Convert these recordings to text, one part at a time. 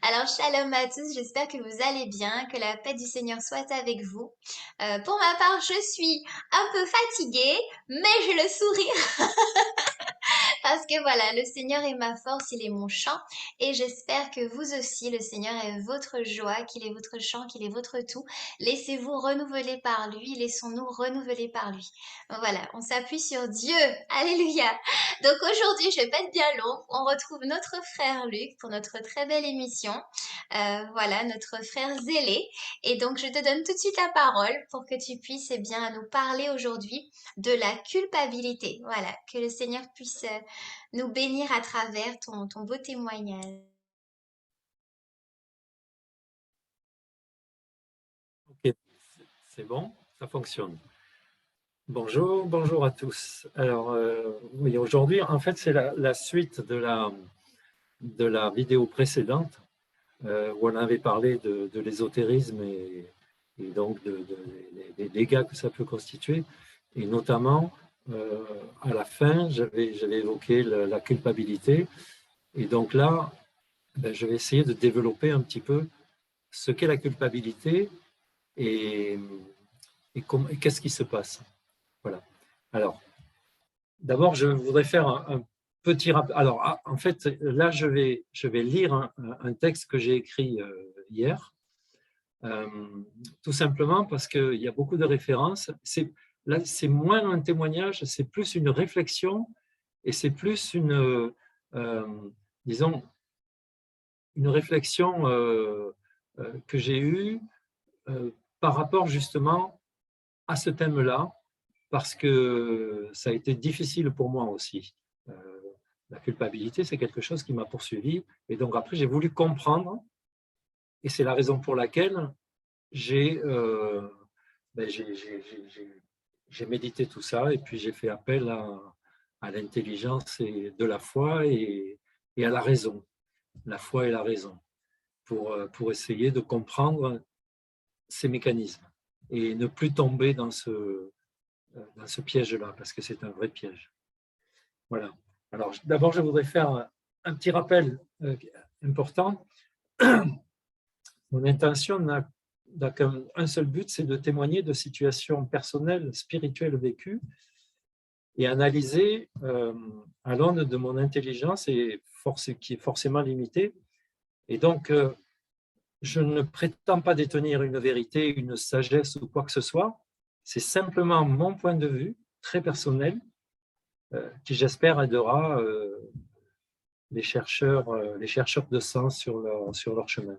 Alors, shalom à tous, j'espère que vous allez bien, que la paix du Seigneur soit avec vous. Pour ma part, je suis un peu fatiguée, mais j'ai le sourire parce que voilà, le Seigneur est ma force, il est mon chant et j'espère que vous aussi, le Seigneur est votre joie, qu'il est votre chant, qu'il est votre tout. Laissez-vous renouveler par lui, laissons-nous renouveler par lui. Voilà, on s'appuie sur Dieu. Alléluia. Donc aujourd'hui, je vais pas être bien long. On retrouve notre frère Luc pour notre très belle émission. Voilà, notre frère Zélé. Et donc, je te donne tout de suite la parole pour que tu puisses bien nous parler aujourd'hui de la culpabilité. Voilà, que le Seigneur puisse nous bénir à travers ton beau témoignage. Ok, c'est bon, ça fonctionne. Bonjour, bonjour à tous. Alors, oui, aujourd'hui, en fait, c'est la suite de la vidéo précédente où on avait parlé de l'ésotérisme et donc des dégâts que ça peut constituer. Et notamment, à la fin, j'avais évoqué la culpabilité. Et donc là, ben, je vais essayer de développer un petit peu ce qu'est la culpabilité et, et qu'est-ce qui se passe. Voilà. Alors, d'abord, je voudrais faire un petit rappel. Alors, en fait, là, je vais lire un texte que j'ai écrit hier, euh, tout simplement parce qu'il y a beaucoup de références. Là, c'est moins un témoignage, c'est plus une réflexion et c'est plus disons, une réflexion que j'ai eue euh, par rapport justement à ce thème-là, parce que ça a été difficile pour moi aussi. Euh, la culpabilité, c'est quelque chose qui m'a poursuivi. Et donc après, j'ai voulu comprendre, et c'est la raison pour laquelle j'ai ben, j'ai médité tout ça, et puis j'ai fait appel à l'intelligence et de la foi et à la raison, la foi et la raison, pour essayer de comprendre ces mécanismes et ne plus tomber dans ce piège-là, parce que c'est un vrai piège. Voilà. Alors, d'abord, je voudrais faire un petit rappel important. Mon intention n'a qu'un seul but, c'est de témoigner de situations personnelles, spirituelles vécues et analyser à l'aune de mon intelligence qui est forcément limitée. Et donc, je ne prétends pas détenir une vérité, une sagesse ou quoi que ce soit. C'est simplement mon point de vue très personnel qui, j'espère, aidera les chercheurs de sens sur leur chemin.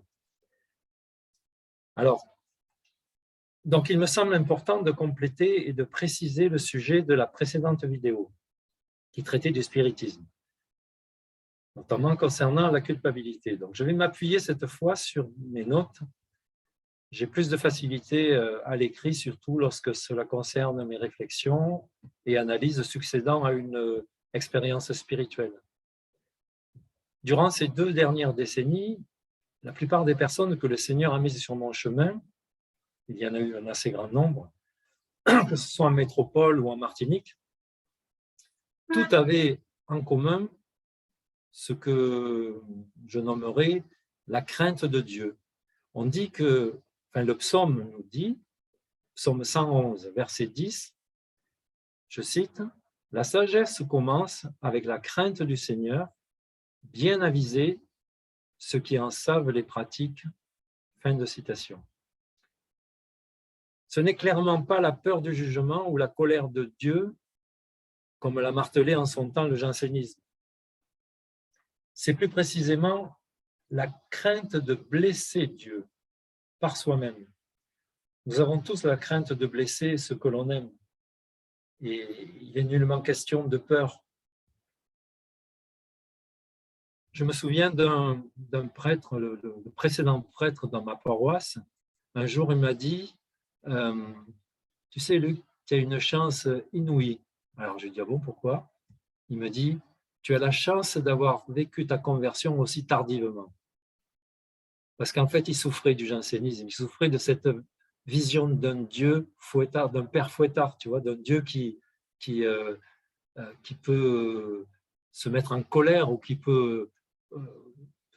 Alors, donc, il me semble important de compléter et de préciser le sujet de la précédente vidéo qui traitait du spiritisme, notamment concernant la culpabilité. Donc, je vais m'appuyer cette fois sur mes notes. J'ai plus de facilité à l'écrit, surtout lorsque cela concerne mes réflexions et analyses succédant à une expérience spirituelle. Durant ces 2 dernières décennies, la plupart des personnes que le Seigneur a mises sur mon chemin, il y en a eu un assez grand nombre, que ce soit en métropole ou en Martinique, tout avait en commun ce que je nommerais la crainte de Dieu. On dit que, enfin le psaume nous dit, psaume 111, verset 10, je cite, « La sagesse commence avec la crainte du Seigneur, bien aviser ceux qui en savent les pratiques. » Fin de citation. Ce n'est clairement pas la peur du jugement ou la colère de Dieu, comme l'a martelé en son temps le jansénisme. C'est plus précisément la crainte de blesser Dieu par soi-même. Nous avons tous la crainte de blesser ce que l'on aime. Et il n'est nullement question de peur. Je me souviens d'un prêtre, le précédent prêtre dans ma paroisse. Un jour, il m'a dit tu sais, Luc, tu as une chance inouïe. Alors, je lui ai dit ah bon, pourquoi? Il me dit tu as la chance d'avoir vécu ta conversion aussi tardivement. Parce qu'en fait, il souffrait du jansénisme, il souffrait de cette vision d'un Dieu fouettard, d'un père fouettard, tu vois, d'un Dieu qui, qui peut se mettre en colère ou qui peut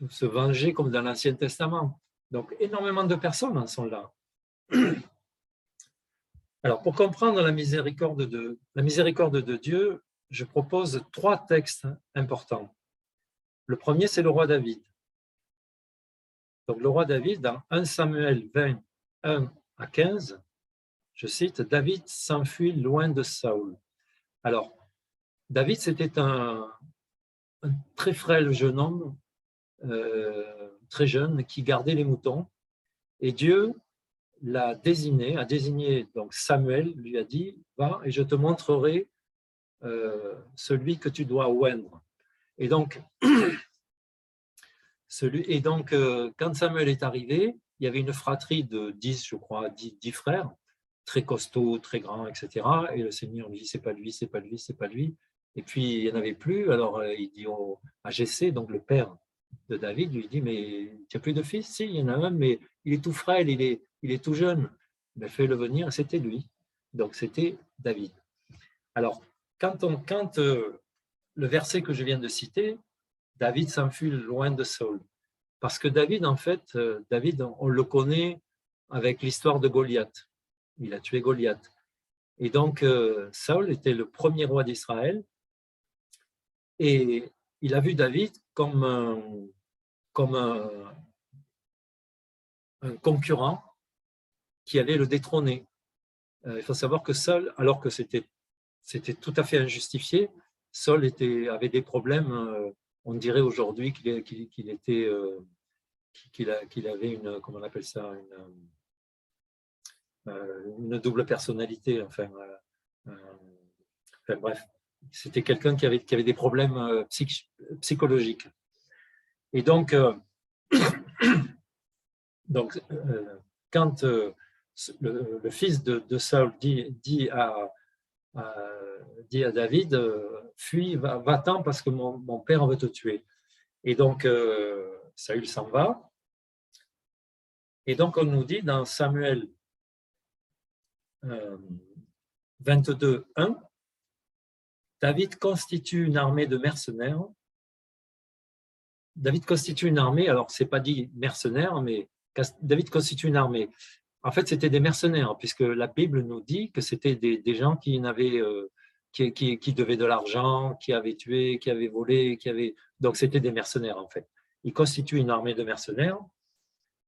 se venger comme dans l'Ancien Testament. Donc, énormément de personnes en sont là. Alors, pour comprendre la miséricorde de Dieu, je propose 3 textes importants. Le premier, c'est le roi David. Donc, le roi David, dans 1 Samuel 20, 1 à 15, je cite, « David s'enfuit loin de Saül. » Alors, David, c'était un très frêle jeune homme, très jeune, qui gardait les moutons. Et Dieu a désigné donc Samuel, lui a dit, « Va et je te montrerai celui que tu dois oindre. » Et donc, quand Samuel est arrivé, il y avait une fratrie de 10, je crois, 10 frères, très costauds, très grands, etc. Et le Seigneur lui dit, c'est pas lui, c'est pas lui, c'est pas lui. Et puis, il n'y en avait plus. Alors, il dit à Jessé, donc le père de David, lui dit, mais tu n'as plus de fils? Si, il y en a un, mais il est tout frêle, il est tout jeune. Mais fais-le venir, c'était lui. Donc, c'était David. Alors, quand le verset que je viens de citer, David s'enfuit loin de Saül. Parce que David, en fait, on le connaît avec l'histoire de Goliath. Il a tué Goliath. Et donc, Saül était le premier roi d'Israël. Et il a vu David comme un concurrent qui allait le détrôner. Il faut savoir que Saül, alors que c'était tout à fait injustifié, Saül avait des problèmes. On dirait aujourd'hui qu'il avait une, comment on appelle ça, une double personnalité. Enfin, bref, c'était quelqu'un qui avait des problèmes psychologiques. Et donc, quand le fils de Saül dit à David, fuis, va-t'en parce que mon père veut te tuer. Et donc, Saül s'en va. Et donc, on nous dit dans Samuel 22, 1, David constitue une armée de mercenaires. David constitue une armée, alors c'est pas dit mercenaires, mais David constitue une armée. En fait, c'était des mercenaires, puisque la Bible nous dit que c'était des gens qui devaient de l'argent, qui avaient tué, qui avaient volé, donc c'était des mercenaires en fait. Il constitue une armée de mercenaires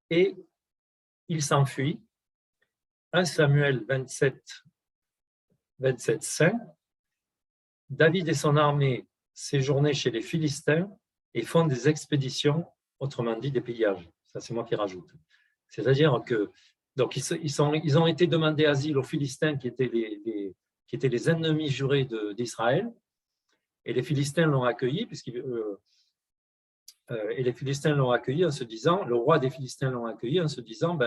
et il s'enfuit. 1 Samuel 27, 5, David et son armée séjournaient chez les Philistins et font des expéditions, autrement dit des pillages. Ça, c'est moi qui rajoute. C'est-à-dire que donc ils ont été demandés asile aux Philistins qui étaient les ennemis jurés d'Israël, et les Philistins l'ont accueilli et les Philistins l'ont accueilli en se disant, le roi des Philistins l'ont accueilli en se disant,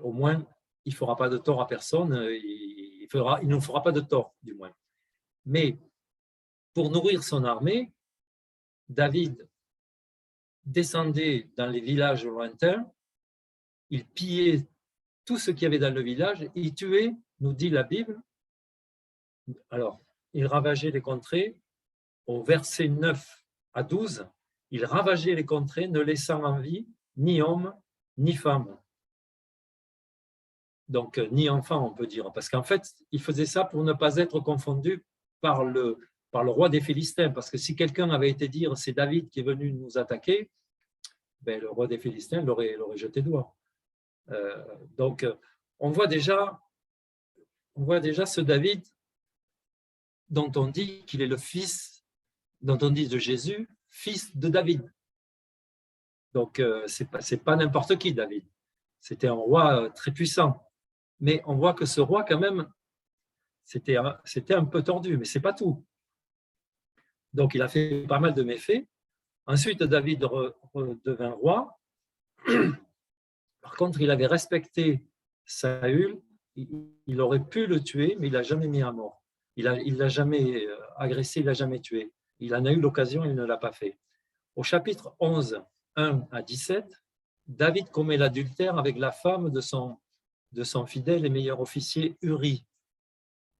au moins il ne fera pas de tort à personne, il ne nous fera pas de tort du moins. Mais pour nourrir son armée, David descendait dans les villages lointains, il pillait tout ce qu'il y avait dans le village, et il tuait, nous dit la Bible. Alors, il ravageait les contrées, au verset 9 à 12, il ravageait les contrées, ne laissant en vie ni homme, ni femme. Donc, ni enfant, on peut dire, parce qu'en fait, il faisait ça pour ne pas être confondu par le roi des Philistins, parce que si quelqu'un avait été dire c'est David qui est venu nous attaquer, le roi des Philistins l'aurait jeté dehors. Donc, on voit déjà ce David dont on dit qu'il est le fils, dont on dit de Jésus, fils de David. Donc, c'est pas n'importe qui, David. C'était un roi très puissant. Mais on voit que ce roi, quand même, c'était un peu tordu, mais ce n'est pas tout. Donc, il a fait pas mal de méfaits. Ensuite, David redevint roi. Par contre, il avait respecté Saül. Il aurait pu le tuer, mais il ne l'a jamais mis à mort. Il ne l'a jamais agressé, il ne l'a jamais tué. Il en a eu l'occasion, il ne l'a pas fait. Au chapitre 11, 1 à 17, David commet l'adultère avec la femme de son fidèle et meilleur officier Uri.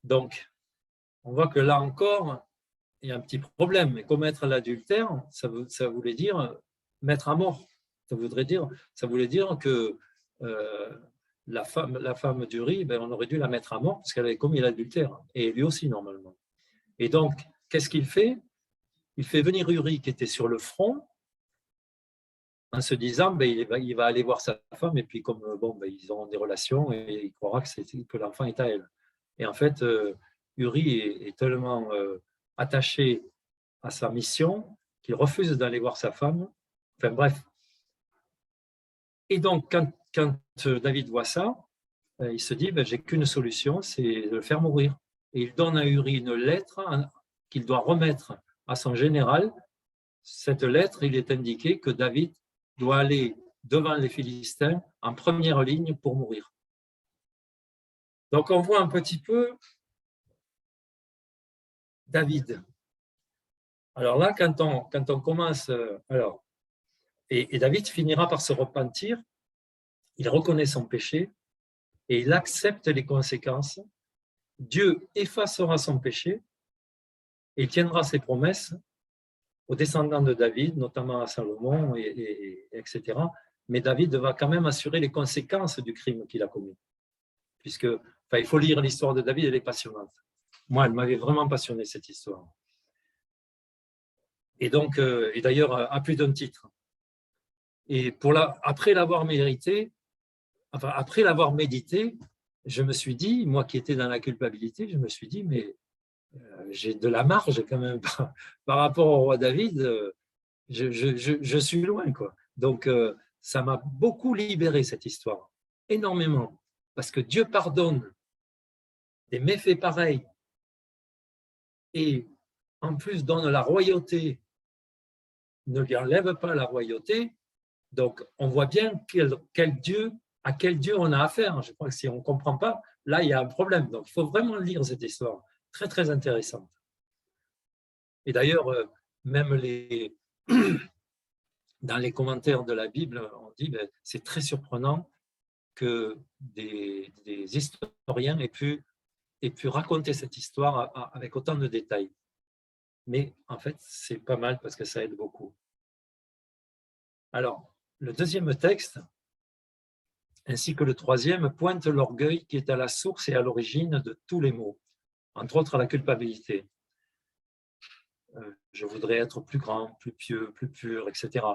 Donc, on voit que là encore, il y a un petit problème. Mais commettre l'adultère, ça voulait dire mettre à mort. Ça voulait dire que la femme d'Uri, ben, on aurait dû la mettre à mort parce qu'elle avait commis l'adultère, et lui aussi normalement. Et donc, qu'est-ce qu'il fait? Il fait venir Uri qui était sur le front en se disant ben, il va aller voir sa femme et puis comme bon, ben, ils auront des relations et il croira que l'enfant est à elle. Et en fait, Uri est tellement attaché à sa mission qu'il refuse d'aller voir sa femme. Enfin bref. Et donc, quand David voit ça, il se dit ben, j'ai qu'une solution, c'est de le faire mourir. Et il donne à Uri une lettre qu'il doit remettre à son général. Cette lettre, il est indiqué que David doit aller devant les Philistins en première ligne pour mourir. Donc on voit un petit peu David. Alors là, quand on commence, et David finira par se repentir, il reconnaît son péché et il accepte les conséquences. Dieu effacera son péché et tiendra ses promesses aux descendants de David, notamment à Salomon, etc. Mais David va quand même assurer les conséquences du crime qu'il a commis. Il faut lire l'histoire de David, elle est passionnante. Moi, elle m'avait vraiment passionné, cette histoire. Et donc, et d'ailleurs, à plus d'un titre. Et après l'avoir médité, je me suis dit, moi qui étais dans la culpabilité, je me suis dit, mais j'ai de la marge quand même par rapport au roi David, je suis loin, quoi. Donc, ça m'a beaucoup libéré, cette histoire, énormément, parce que Dieu pardonne des méfaits pareils et en plus donne la royauté, ne lui enlève pas la royauté. Donc, on voit bien à quel Dieu on a affaire. Je crois que si on ne comprend pas, là, il y a un problème. Donc, il faut vraiment lire cette histoire. Très, très intéressante. Et d'ailleurs, même dans les commentaires de la Bible, on dit que c'est très surprenant que des historiens aient pu raconter cette histoire avec autant de détails. Mais en fait, c'est pas mal parce que ça aide beaucoup. Alors, le deuxième texte, ainsi que le troisième, pointe l'orgueil qui est à la source et à l'origine de tous les maux, entre autres la culpabilité. Je voudrais être plus grand, plus pieux, plus pur, etc.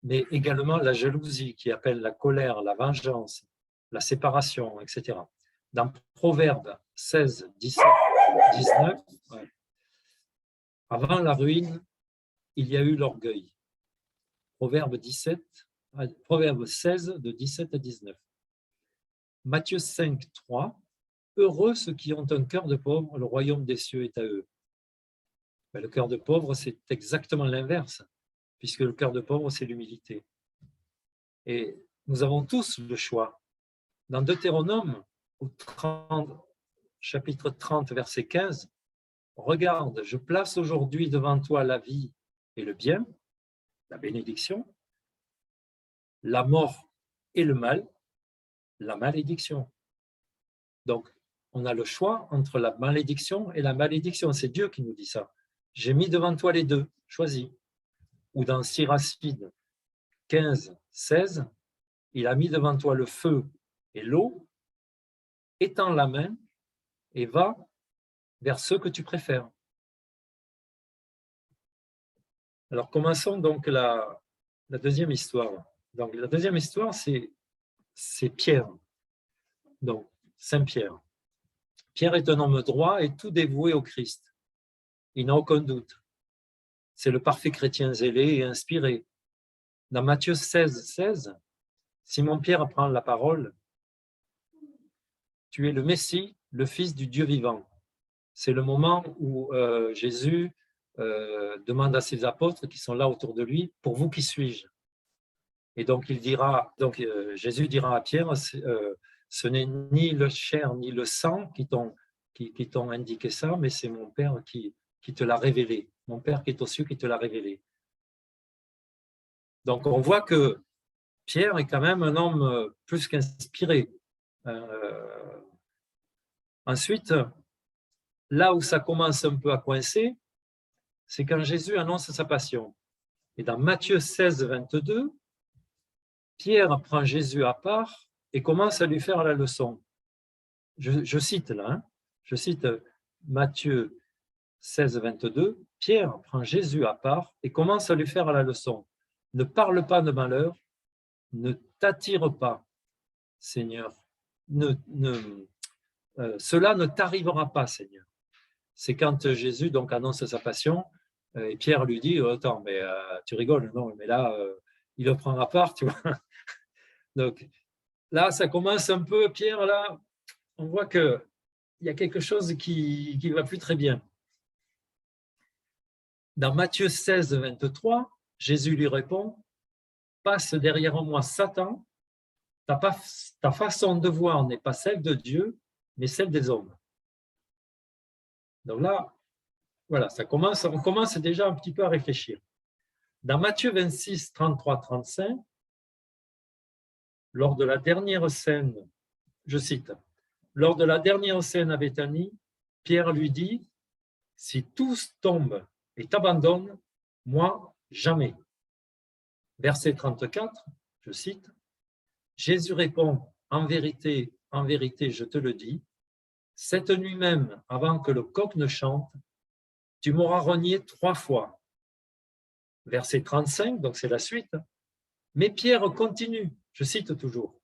Mais également la jalousie qui appelle la colère, la vengeance, la séparation, etc. Dans Proverbes 16, 17, 19, avant la ruine, il y a eu l'orgueil. Proverbe 16, de 17 à 19. Matthieu 5, 3. Heureux ceux qui ont un cœur de pauvre, le royaume des cieux est à eux. Le cœur de pauvre, c'est exactement l'inverse, puisque le cœur de pauvre, c'est l'humilité. Et nous avons tous le choix. Dans Deutéronome, chapitre 30, verset 15, regarde, je place aujourd'hui devant toi la vie et le bien, la bénédiction, la mort et le mal, la malédiction. Donc, on a le choix entre la malédiction et la malédiction. C'est Dieu qui nous dit ça. J'ai mis devant toi les deux, choisis. Ou dans Siracide 15, 16, il a mis devant toi le feu et l'eau, étends la main et va vers ceux que tu préfères. Alors, commençons donc la deuxième histoire. Donc, la deuxième histoire, c'est Pierre. Donc, Saint-Pierre. Pierre est un homme droit et tout dévoué au Christ. Il n'a aucun doute. C'est le parfait chrétien zélé et inspiré. Dans Matthieu 16, 16, Simon-Pierre prend la parole. Tu es le Messie, le Fils du Dieu vivant. C'est le moment où Jésus demande à ses apôtres qui sont là autour de lui, pour vous qui suis-je? Et donc Jésus dira à Pierre, ce n'est ni le chair ni le sang qui t'ont indiqué ça, mais c'est mon Père qui te l'a révélé. Mon Père qui est aux cieux qui te l'a révélé. Donc on voit que Pierre est quand même un homme plus qu'inspiré. Ensuite, là où ça commence un peu à coincer, c'est quand Jésus annonce sa passion. Et dans Matthieu 16, 22, Pierre prend Jésus à part et commence à lui faire la leçon. Je cite là, hein, je cite Matthieu 16, 22, Pierre prend Jésus à part et commence à lui faire la leçon. Ne parle pas de malheur, ne t'attire pas, Seigneur. Cela ne t'arrivera pas, Seigneur. C'est quand Jésus donc annonce sa passion et Pierre lui dit attends, mais tu rigoles, non, mais là, il le prend à part, tu vois. Donc là, ça commence un peu, Pierre, là, on voit qu'il y a quelque chose qui ne va plus très bien. Dans Matthieu 16, 23, Jésus lui répond « Passe derrière moi, Satan, ta façon de voir n'est pas celle de Dieu, mais celle des hommes. » Donc là, voilà, on commence déjà un petit peu à réfléchir. Dans Matthieu 26, 33, 35, lors de la dernière scène, je cite, « Lors de la dernière scène à Béthanie, Pierre lui dit « Si tous tombent et t'abandonnent, moi, jamais. » Verset 34, je cite, « Jésus répond, en vérité, je te le dis, cette nuit même, avant que le coq ne chante, tu m'auras renié 3 fois. » Verset 35, donc c'est la suite. Mais Pierre continue, je cite toujours.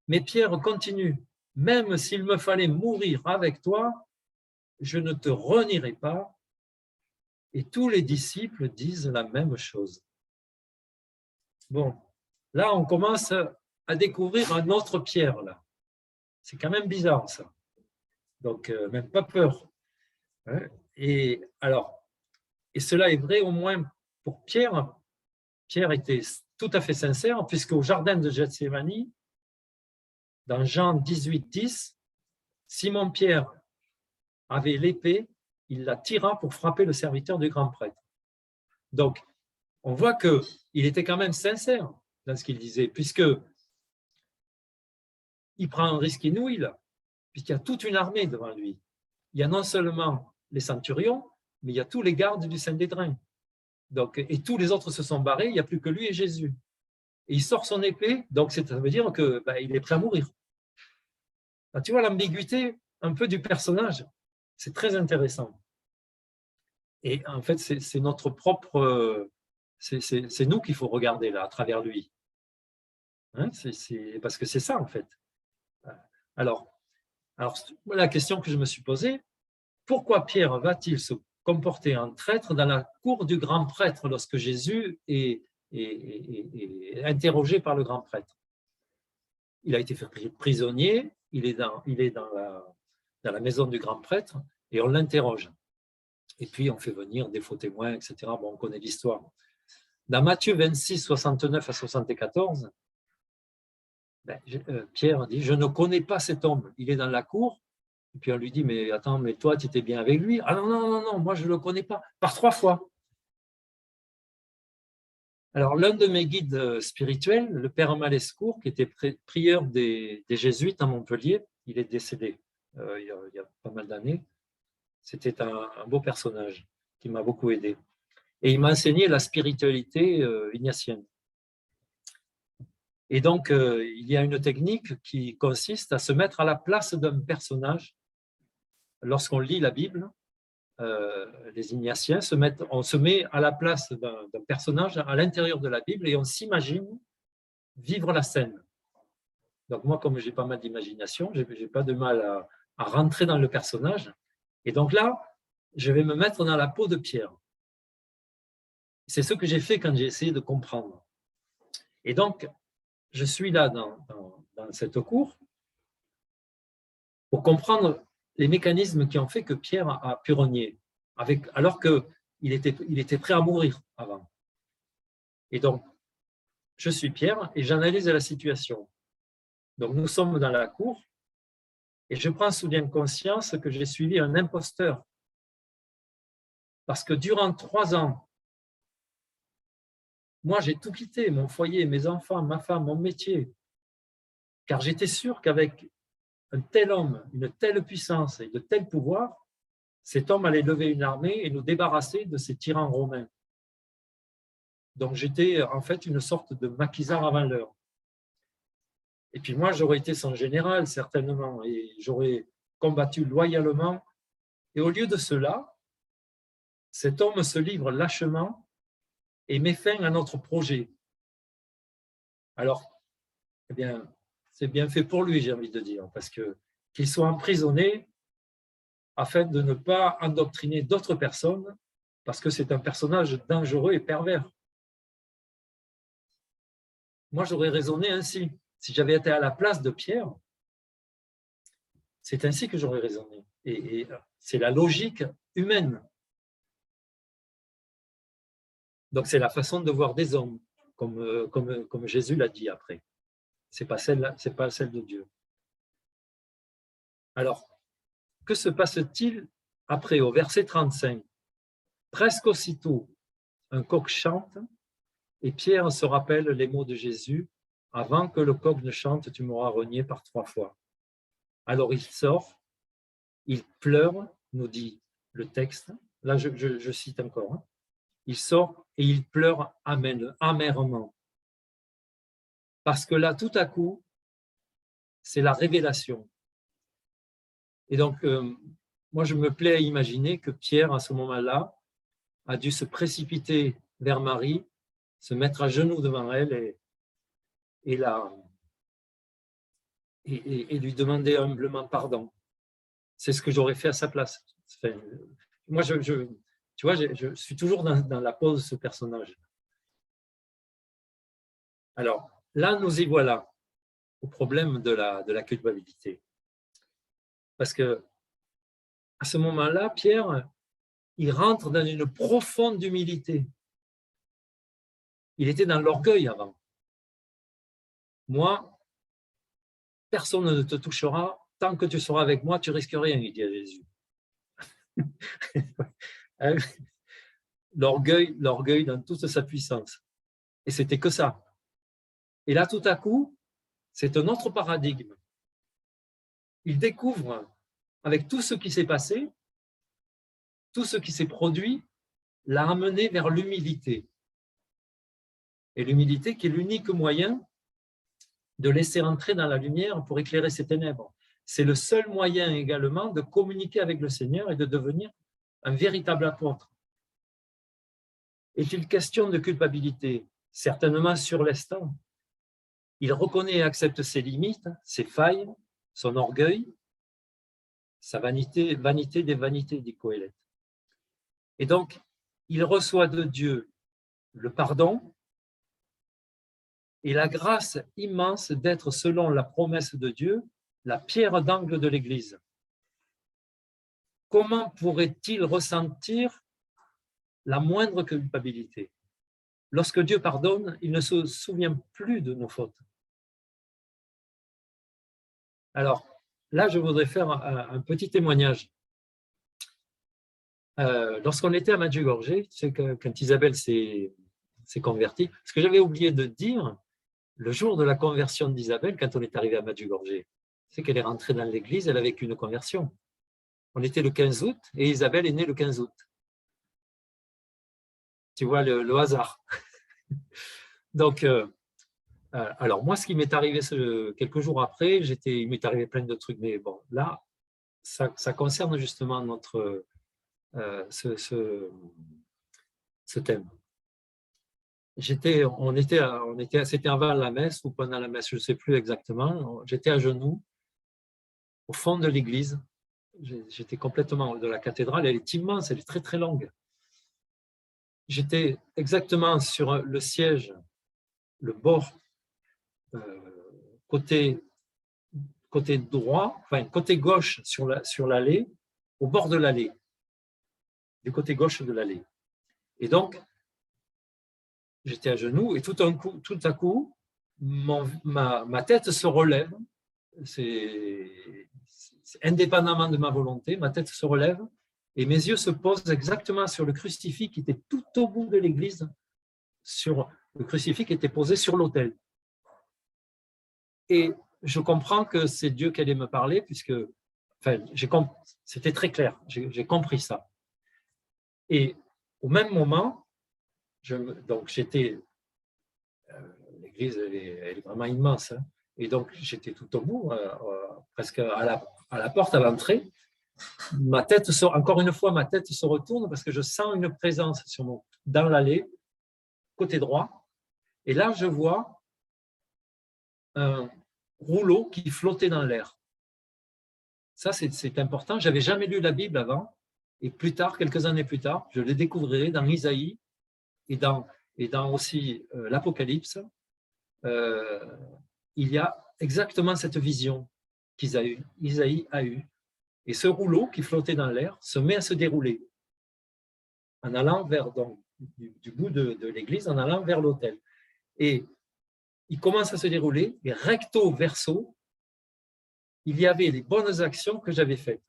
Mais Pierre continue, même s'il me fallait mourir avec toi, je ne te renierai pas. Et tous les disciples disent la même chose. Bon, là, on commence à découvrir un autre Pierre, là. C'est quand même bizarre, ça. Donc, même pas peur. Et alors, et cela est vrai au moins pour Pierre. Pierre était tout à fait sincère, puisqu'au jardin de Gethsémani, dans Jean 18, 10, Simon-Pierre avait l'épée, il la tira pour frapper le serviteur du grand prêtre. Donc, on voit qu'il était quand même sincère dans ce qu'il disait, puisqu'il prend un risque inouï, là, puisqu'il y a toute une armée devant lui. Il y a non seulement les centurions, mais il y a tous les gardes du Saint-Dédrin. Donc, et tous les autres se sont barrés, il n'y a plus que lui et Jésus. Et il sort son épée, donc ça veut dire qu'il est prêt à mourir. Là, tu vois l'ambiguïté un peu du personnage, c'est très intéressant. Et en fait, c'est notre propre, c'est nous qu'il faut regarder là, à travers lui. Hein, parce que c'est ça, en fait. Alors, la question que je me suis posée, pourquoi Pierre va-t-il se comporter en traître dans la cour du grand prêtre lorsque Jésus est interrogé par le grand prêtre? Il a été fait prisonnier, il est dans la maison du grand prêtre et on l'interroge. Et puis on fait venir des faux témoins, etc. Bon, on connaît l'histoire. Dans Matthieu 26, 69 à 74, Pierre dit « Je ne connais pas cet homme, il est dans la cour. » Et puis on lui dit « Mais attends, mais toi, tu étais bien avec lui ?»« Ah non, non, non, non, moi je ne le connais pas. » Par 3 fois. Alors, l'un de mes guides spirituels, le père Malescourt, qui était prieur des Jésuites à Montpellier, il est décédé il y a pas mal d'années. C'était un beau personnage qui m'a beaucoup aidé. Et il m'a enseigné la spiritualité ignatienne. Et donc, il y a une technique qui consiste à se mettre à la place d'un personnage. Lorsqu'on lit la Bible, les Ignatiens on se met à la place d'un personnage à l'intérieur de la Bible et on s'imagine vivre la scène. Donc moi, comme j'ai pas mal d'imagination, j'ai pas de mal à rentrer dans le personnage. Et donc là, je vais me mettre dans la peau de Pierre. C'est ce que j'ai fait quand j'ai essayé de comprendre. Et donc, je suis là dans cette cour pour comprendre les mécanismes qui ont fait que Pierre a pu renier, alors qu'il était prêt à mourir avant. Et donc, je suis Pierre et j'analyse la situation. Donc, nous sommes dans la cour et je prends soudain conscience que j'ai suivi un imposteur. Parce que durant 3 ans, moi, j'ai tout quitté, mon foyer, mes enfants, ma femme, mon métier, car j'étais sûr qu'avec un tel homme, une telle puissance et de tels pouvoirs, cet homme allait lever une armée et nous débarrasser de ces tyrans romains. Donc, j'étais en fait une sorte de maquisard avant l'heure. Et puis moi, j'aurais été son général, certainement, et j'aurais combattu loyalement. Et au lieu de cela, cet homme se livre lâchement et met fin à notre projet. Alors, eh bien, c'est bien fait pour lui, j'ai envie de dire, parce que qu'il soit emprisonné afin de ne pas endoctriner d'autres personnes, parce que c'est un personnage dangereux et pervers. Moi, j'aurais raisonné ainsi. Si j'avais été à la place de Pierre, c'est ainsi que j'aurais raisonné. Et c'est la logique humaine. Donc, c'est la façon de voir des hommes, comme Jésus l'a dit après. Ce n'est pas celle de Dieu. Alors, que se passe-t-il après, au verset 35? Presque aussitôt, un coq chante et Pierre se rappelle les mots de Jésus: avant que le coq ne chante, tu m'auras renié par 3 fois. Alors il sort, il pleure, nous dit le texte. Là, je cite encore. Hein. Il sort et il pleure amèrement. Parce que là, tout à coup, c'est la révélation. Et donc, moi, je me plais à imaginer que Pierre, à ce moment-là, a dû se précipiter vers Marie, se mettre à genoux devant elle et lui demander humblement pardon. C'est ce que j'aurais fait à sa place. Enfin, moi, tu vois, je suis toujours dans la peau de ce personnage. Alors, là, nous y voilà au problème de la culpabilité. Parce que à ce moment-là, Pierre, il rentre dans une profonde humilité. Il était dans l'orgueil avant. Moi, personne ne te touchera. Tant que tu seras avec moi, tu risques rien, il dit à Jésus. L'orgueil dans toute sa puissance. Et c'était que ça. Et là, tout à coup, c'est un autre paradigme. Il découvre, avec tout ce qui s'est passé, tout ce qui s'est produit, l'a amené vers l'humilité. Et l'humilité qui est l'unique moyen de laisser entrer dans la lumière pour éclairer ses ténèbres. C'est le seul moyen également de communiquer avec le Seigneur et de devenir un véritable apôtre. Est-il question de culpabilité? Certainement sur l'instant. Il reconnaît et accepte ses limites, ses failles, son orgueil, sa vanité des vanités, dit Coëlette. Et donc, il reçoit de Dieu le pardon et la grâce immense d'être, selon la promesse de Dieu, la pierre d'angle de l'Église. Comment pourrait-il ressentir la moindre culpabilité? Lorsque Dieu pardonne, il ne se souvient plus de nos fautes. Alors, là, je voudrais faire un petit témoignage. Lorsqu'on était à Medjugorje, tu sais, quand Isabelle s'est convertie, ce que j'avais oublié de dire, le jour de la conversion d'Isabelle, quand on est arrivé à Medjugorje, c'est qu'elle est rentrée dans l'église, elle a vécu une conversion. On était le 15 août et Isabelle est née le 15 août. Tu vois le hasard. Donc, alors moi, ce qui m'est arrivé quelques jours après, il m'est arrivé plein de trucs, mais bon, là, ça concerne justement ce thème. C'était avant la messe ou pendant la messe, je ne sais plus exactement. J'étais à genoux au fond de l'église. J'étais complètement de la cathédrale. Elle est immense, elle est très très longue. J'étais exactement sur le siège, le bord côté droit, enfin côté gauche sur l'allée, au bord de l'allée, du côté gauche de l'allée. Et donc, j'étais à genoux et tout à coup, ma tête se relève. C'est indépendamment de ma volonté, ma tête se relève et mes yeux se posent exactement sur le crucifix qui était tout au bout de l'église, sur le crucifix qui était posé sur l'autel. Et je comprends que c'est Dieu qui allait me parler, puisque c'était très clair, j'ai compris ça. Et au même moment, donc j'étais, l'église, elle est vraiment immense, hein, et donc j'étais tout au bout, presque à la porte, à l'entrée. Ma tête encore une fois, ma tête se retourne parce que je sens une présence dans l'allée, côté droit, et là je vois un rouleau qui flottait dans l'air. Ça, c'est important. Je n'avais jamais lu la Bible avant. Et plus tard, quelques années plus tard, je le découvrirai dans Isaïe et dans aussi l'Apocalypse. Il y a exactement cette vision qu'Isaïe a eue. Et ce rouleau qui flottait dans l'air se met à se dérouler en allant vers du bout de l'église, en allant vers l'autel. Et il commence à se dérouler, et recto verso, il y avait les bonnes actions que j'avais faites.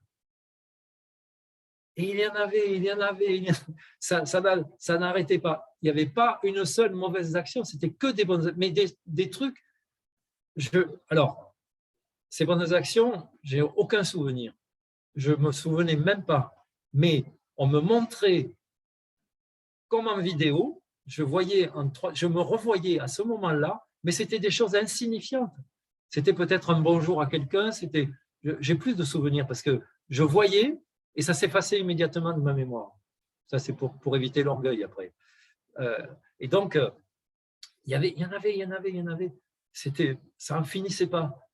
Et il y en avait, ça n'arrêtait pas. Il n'y avait pas une seule mauvaise action, c'était que des bonnes actions, mais des trucs. Alors, ces bonnes actions, j'ai aucun souvenir. Je ne me souvenais même pas. Mais on me montrait comme en vidéo, je me revoyais à ce moment-là, mais c'était des choses insignifiantes. C'était peut-être un bonjour à quelqu'un, j'ai plus de souvenirs parce que je voyais et ça s'effaçait immédiatement de ma mémoire. Ça, c'est pour éviter l'orgueil après. Et donc, il y en avait. Ça n'en finissait pas.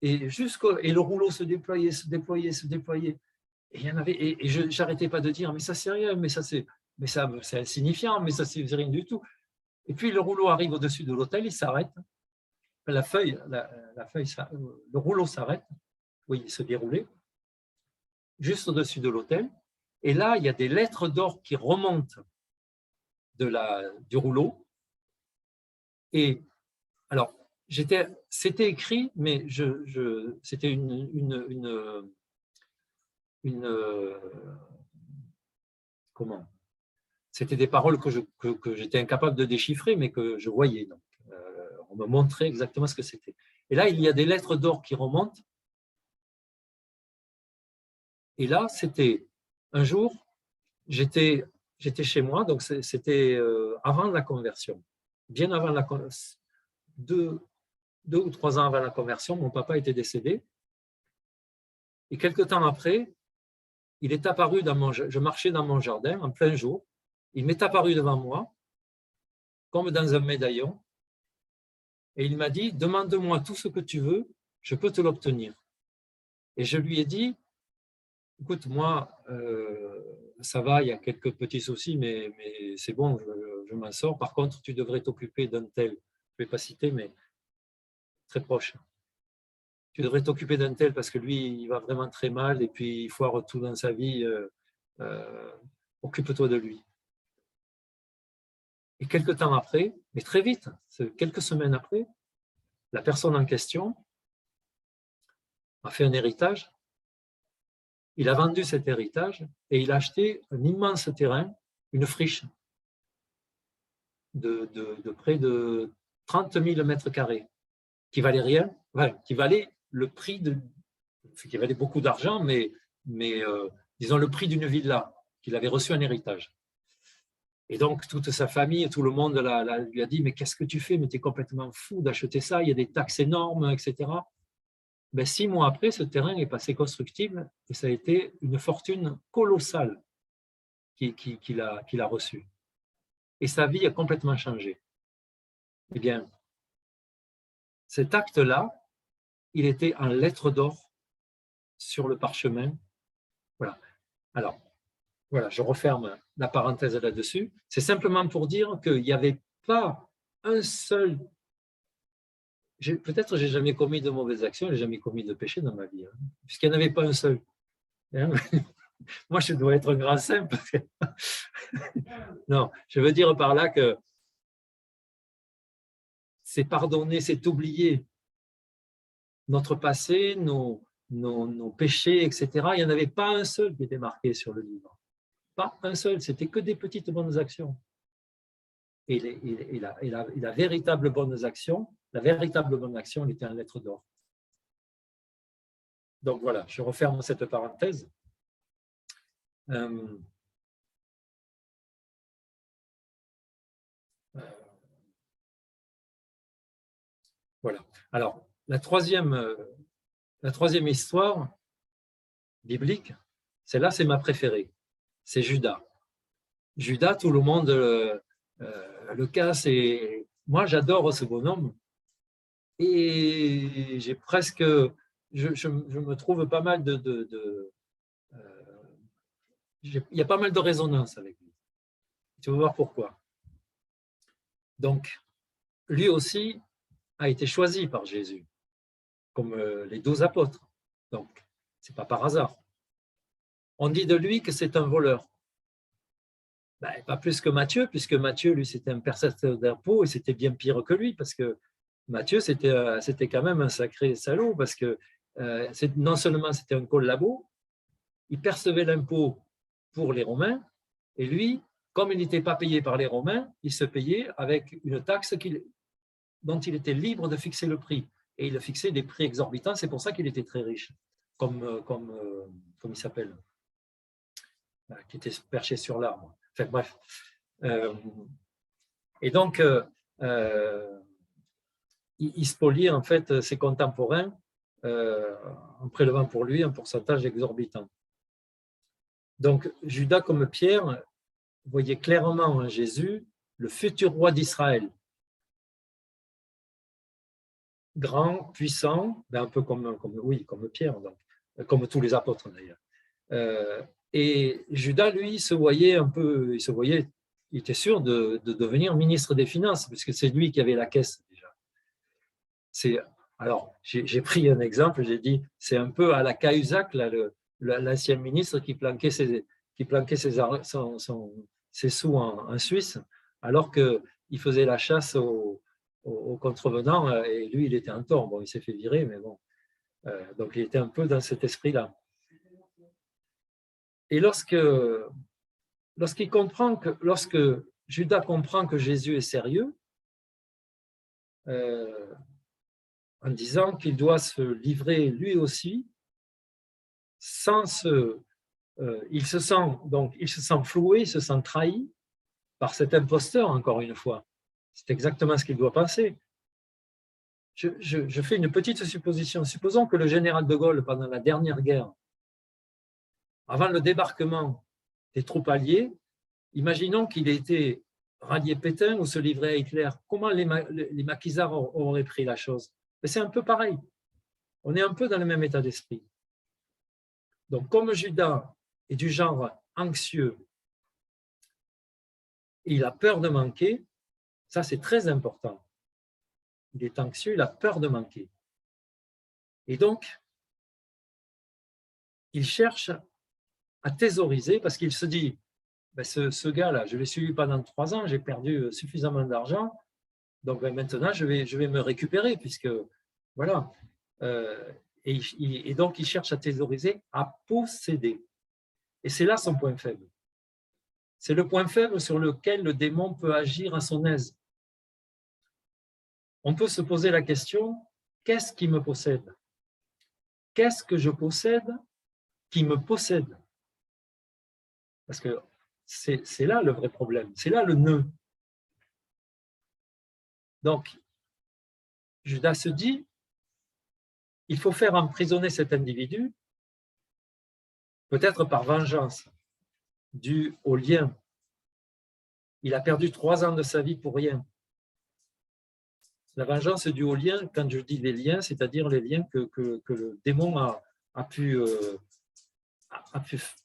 Et le rouleau se déployait. Et il y en avait, et je n'arrêtais pas de dire, mais ça c'est rien, mais ça c'est insignifiant, mais ça c'est rien du tout. Et puis le rouleau arrive au-dessus de l'autel, il s'arrête. La feuille, le rouleau s'arrête. Oui, il se déroulait juste au-dessus de l'autel. Et là, il y a des lettres d'or qui remontent du rouleau. Et alors, c'était écrit, mais c'était comment? C'était des paroles que j'étais incapable de déchiffrer, mais que je voyais. Donc, on me montrait exactement ce que c'était. Et là, il y a des lettres d'or qui remontent. Et là, c'était un jour, j'étais chez moi, donc c'était avant la conversion. Bien avant la conversion, 2 ou 3 ans avant la conversion, mon papa était décédé. Et quelques temps après, il est apparu je marchais dans mon jardin en plein jour. Il m'est apparu devant moi, comme dans un médaillon, et il m'a dit, demande-moi tout ce que tu veux, je peux te l'obtenir. Et je lui ai dit, écoute, moi, ça va, il y a quelques petits soucis, mais c'est bon, je m'en sors. Par contre, tu devrais t'occuper d'un tel, je ne vais pas citer, mais très proche. Tu devrais t'occuper d'un tel parce que lui, il va vraiment très mal et puis il foire tout dans sa vie. Occupe-toi de lui. Et quelques temps après, mais très vite, quelques semaines après, la personne en question a fait un héritage. Il a vendu cet héritage et il a acheté un immense terrain, une friche de près de 30 000 mètres carrés, qui valait rien, qui valait le prix qui valait beaucoup d'argent, mais disons le prix d'une villa, qu'il avait reçu en héritage. Et donc, toute sa famille, tout le monde lui a dit, mais qu'est-ce que tu fais? Mais tu es complètement fou d'acheter ça, il y a des taxes énormes, etc. Ben, 6 mois après, ce terrain est passé constructible et ça a été une fortune colossale qu'il a reçue. Et sa vie a complètement changé. Eh bien, cet acte-là, il était en lettres d'or sur le parchemin. Voilà. Alors, voilà, je referme la parenthèse là-dessus. C'est simplement pour dire qu'il n'y avait pas un seul. Peut-être que je n'ai jamais commis de mauvaises actions, je n'ai jamais commis de péché dans ma vie, hein, puisqu'il n'y en avait pas un seul. Hein. Moi, je dois être un grand saint. Parce que... non, je veux dire par là que c'est pardonner, c'est oublier notre passé, nos péchés, etc. Il n'y en avait pas un seul qui était marqué sur le livre. Pas un seul, c'était que des petites bonnes actions. Et la véritable bonne action, elle était en lettres d'or. Donc voilà, je referme cette parenthèse. Voilà. Alors, la troisième histoire biblique, celle-là, c'est ma préférée. C'est Judas. Judas, tout le monde le casse et moi, j'adore ce bonhomme. Et j'ai presque, je me trouve pas mal il y a pas mal de résonance avec lui. Tu vas voir pourquoi. Donc, lui aussi a été choisi par Jésus, comme les 12 apôtres. Donc, c'est pas par hasard. On dit de lui que c'est un voleur. Ben, pas plus que Matthieu, puisque Matthieu, lui, c'était un percepteur d'impôts et c'était bien pire que lui, parce que Matthieu, c'était quand même un sacré salaud, parce que non seulement c'était un collabo, il percevait l'impôt pour les Romains, et lui, comme il n'était pas payé par les Romains, il se payait avec une taxe dont il était libre de fixer le prix. Et il fixait des prix exorbitants, c'est pour ça qu'il était très riche, comme il s'appelle, qui était perché sur l'arbre. Enfin bref. Et donc, il spoliait en fait ses contemporains en prélevant pour lui un pourcentage exorbitant. Donc, Judas comme Pierre voyait clairement en Jésus le futur roi d'Israël. Grand, puissant, un peu comme Pierre, donc, comme tous les apôtres d'ailleurs. Et Judas, lui, il était sûr de devenir ministre des Finances, puisque c'est lui qui avait la caisse déjà. Alors, j'ai pris un exemple, j'ai dit, c'est un peu à la Cahuzac, l'ancien ministre qui planquait ses sous en Suisse, alors qu'il faisait la chasse aux contrevenants, et lui, il était en tort. Bon, il s'est fait virer, mais bon. Donc, il était un peu dans cet esprit-là. Et lorsque Judas comprend que Jésus est sérieux, en disant qu'il doit se livrer lui aussi, il se sent floué, il se sent trahi par cet imposteur, encore une fois. C'est exactement ce qu'il doit penser. Je fais une petite supposition. Supposons que le général de Gaulle, pendant la dernière guerre, avant le débarquement des troupes alliées, imaginons qu'il ait été rallié Pétain ou se livrer à Hitler. Comment les maquisards auraient pris la chose? Mais c'est un peu pareil. On est un peu dans le même état d'esprit. Donc, comme Judas est du genre anxieux, et il a peur de manquer, ça c'est très important. Il est anxieux, il a peur de manquer. Et donc, il cherche à thésauriser parce qu'il se dit, ben ce gars-là, je l'ai suivi pendant 3 ans, j'ai perdu suffisamment d'argent, donc ben maintenant je vais me récupérer puisque, voilà. Et donc, il cherche à thésauriser, à posséder. Et c'est là son point faible. C'est le point faible sur lequel le démon peut agir à son aise. On peut se poser la question, qu'est-ce qui me possède? Qu'est-ce que je possède qui me possède? Parce que c'est là le vrai problème, c'est là le nœud. Donc, Judas se dit, il faut faire emprisonner cet individu, peut-être par vengeance, due au lien. Il a perdu 3 ans de sa vie pour rien. La vengeance est due au lien, quand je dis les liens, c'est-à-dire les liens que le démon a pu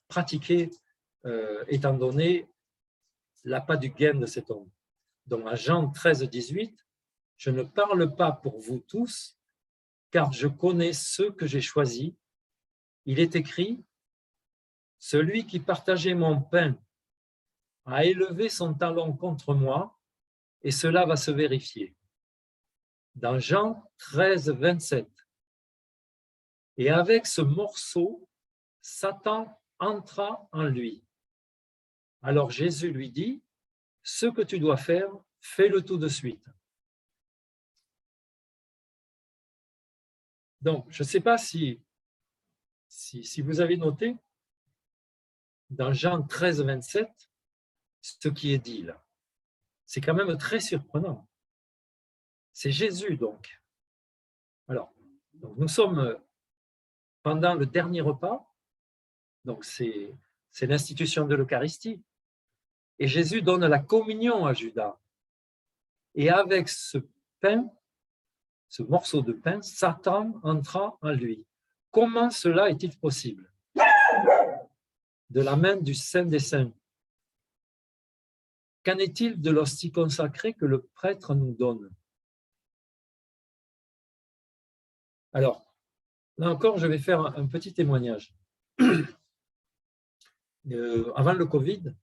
pratiquer étant donné l'appât du gain de cet homme. Donc, à Jean 13, 18, je ne parle pas pour vous tous, car je connais ceux que j'ai choisis. Il est écrit, celui qui partageait mon pain a élevé son talon contre moi, et cela va se vérifier. Dans Jean 13, 27. Et avec ce morceau, Satan entra en lui. Alors Jésus lui dit, ce que tu dois faire, fais-le tout de suite. Donc, je ne sais pas si vous avez noté, dans Jean 13, 27, ce qui est dit là. C'est quand même très surprenant. C'est Jésus, donc, Alors, donc nous sommes pendant le dernier repas, donc c'est l'institution de l'Eucharistie, et Jésus donne la communion à Judas. Et avec ce pain, ce morceau de pain, Satan entra en lui. Comment cela est-il possible? De la main du Saint des Saints. Qu'en est-il de l'hostie consacrée que le prêtre nous donne? Alors, là encore, je vais faire un petit témoignage. Avant le Covid,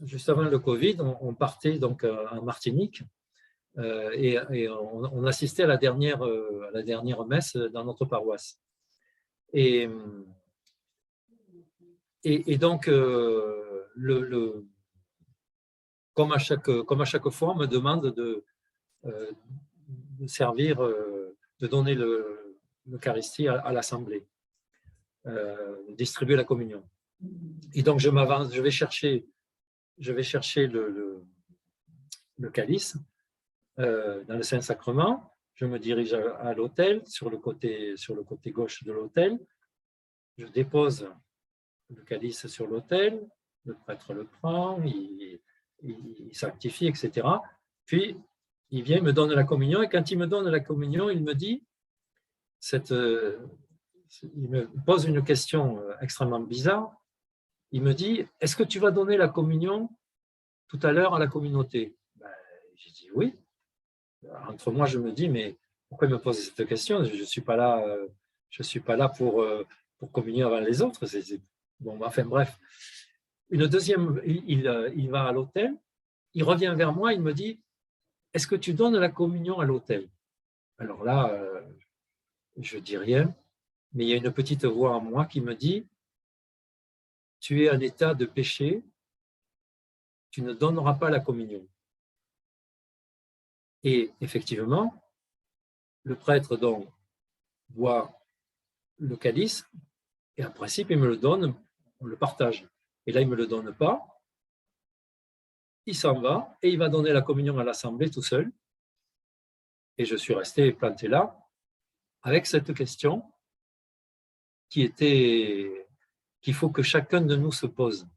juste avant le Covid, on partait donc en Martinique et on assistait à la dernière messe dans notre paroisse. Et donc, comme à chaque fois, on me demande de servir, de donner l'Eucharistie à l'Assemblée, distribuer la communion. Et donc, je m'avance, je vais chercher le calice dans le Saint-Sacrement. Je me dirige à l'autel, sur le côté gauche de l'autel. Je dépose le calice sur l'autel, le prêtre le prend, il sanctifie, etc. Puis, il vient, il me donne la communion, et quand il me donne la communion, il me dit, il me pose une question extrêmement bizarre. Il me dit, est-ce que tu vas donner la communion tout à l'heure à la communauté? J'ai dit oui. Entre moi, je me dis, mais pourquoi il me pose cette question? Je ne suis pas là pour communier avant les autres. Bon, enfin bref. Une deuxième, il va à l'autel, il revient vers moi, il me dit, est-ce que tu donnes la communion à l'autel? Alors là, je dis rien, mais il y a une petite voix en moi qui me dit, tu es en état de péché, tu ne donneras pas la communion. Et effectivement, le prêtre donc boit le calice, et en principe, il me le donne, on le partage. Et là, il ne me le donne pas, il s'en va, et il va donner la communion à l'Assemblée tout seul. Et je suis resté planté là, avec cette question qu'il faut que chacun de nous se pose.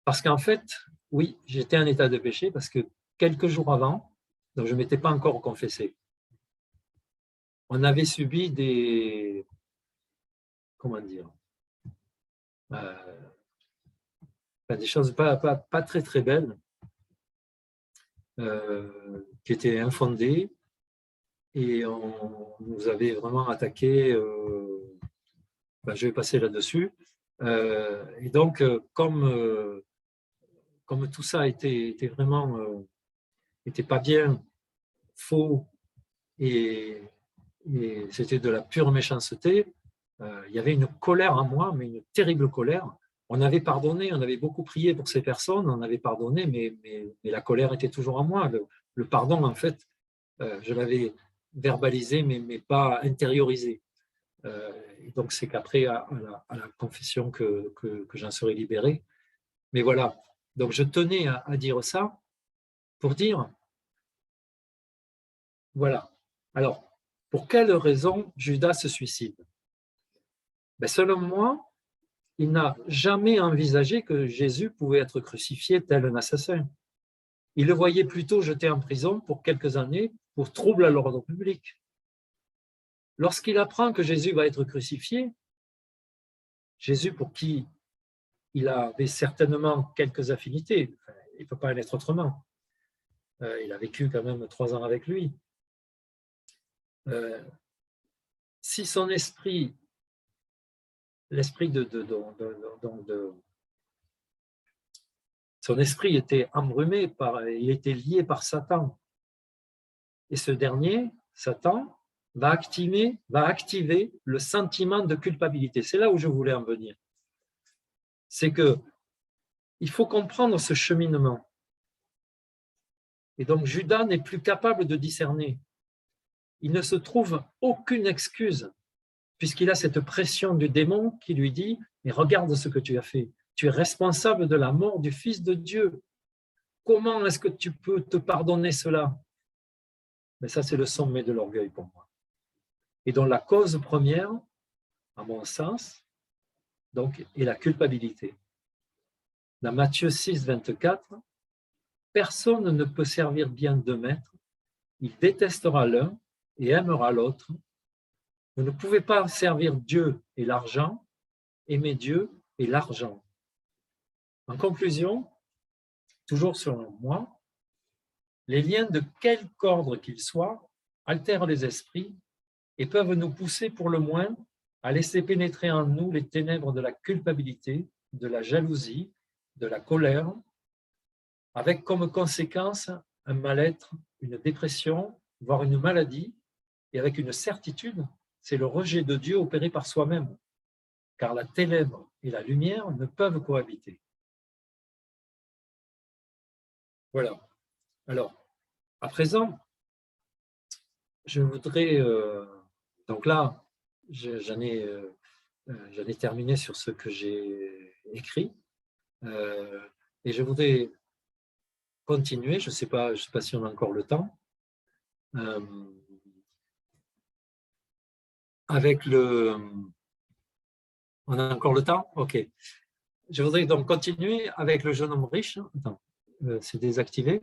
Parce qu'en fait, oui, j'étais en état de péché, parce que quelques jours avant, donc je ne m'étais pas encore confessé, on avait subi des choses pas très très belles, qui étaient infondées, et on nous avait vraiment attaqué. Je vais passer là-dessus. Et donc, comme tout ça était vraiment était pas bien, faux, et c'était de la pure méchanceté, il y avait une colère en moi, mais une terrible colère. On avait pardonné, on avait beaucoup prié pour ces personnes, on avait pardonné, mais la colère était toujours en moi. Le pardon, en fait, je l'avais verbalisé, mais pas intériorisé. Et donc, c'est qu'après, à la confession, que j'en serai libéré. Mais voilà, donc je tenais à dire ça pour dire, voilà. Alors, pour quelle raison Judas se suicide? Selon moi, il n'a jamais envisagé que Jésus pouvait être crucifié tel un assassin. Il le voyait plutôt jeté en prison pour quelques années pour trouble à l'ordre public. Lorsqu'il apprend que Jésus va être crucifié, Jésus, pour qui il avait certainement quelques affinités, il ne peut pas en être autrement. Il a vécu quand même 3 ans avec lui. Si son esprit, son esprit était embrumé, il était lié par Satan. Et ce dernier, Satan, va activer le sentiment de culpabilité. C'est là où je voulais en venir. C'est qu'il faut comprendre ce cheminement. Et donc Judas n'est plus capable de discerner. Il ne se trouve aucune excuse, puisqu'il a cette pression du démon qui lui dit « Mais regarde ce que tu as fait, tu es responsable de la mort du Fils de Dieu. comment est-ce que tu peux te pardonner cela? Mais ça, c'est le sommet de l'orgueil pour moi. Et dont la cause première, à mon sens, donc, est la culpabilité. Dans Matthieu 6, 24, personne ne peut servir bien deux maîtres. Il détestera l'un et aimera l'autre. Vous ne pouvez pas servir Dieu et l'argent, aimer Dieu et l'argent. En conclusion, toujours selon moi, les liens de quelque ordre qu'ils soient altèrent les esprits et peuvent nous pousser pour le moins à laisser pénétrer en nous les ténèbres de la culpabilité, de la jalousie, de la colère, avec comme conséquence un mal-être, une dépression, voire une maladie, et avec une certitude, c'est le rejet de Dieu opéré par soi-même, car la ténèbre et la lumière ne peuvent cohabiter. Voilà. Alors, à présent, je voudrais, donc là, j'en ai terminé sur ce que j'ai écrit, et je voudrais continuer, je ne sais pas si on a encore le temps, avec le... On a encore le temps? Ok. Je voudrais donc continuer avec le jeune homme riche. Attends, c'est désactivé.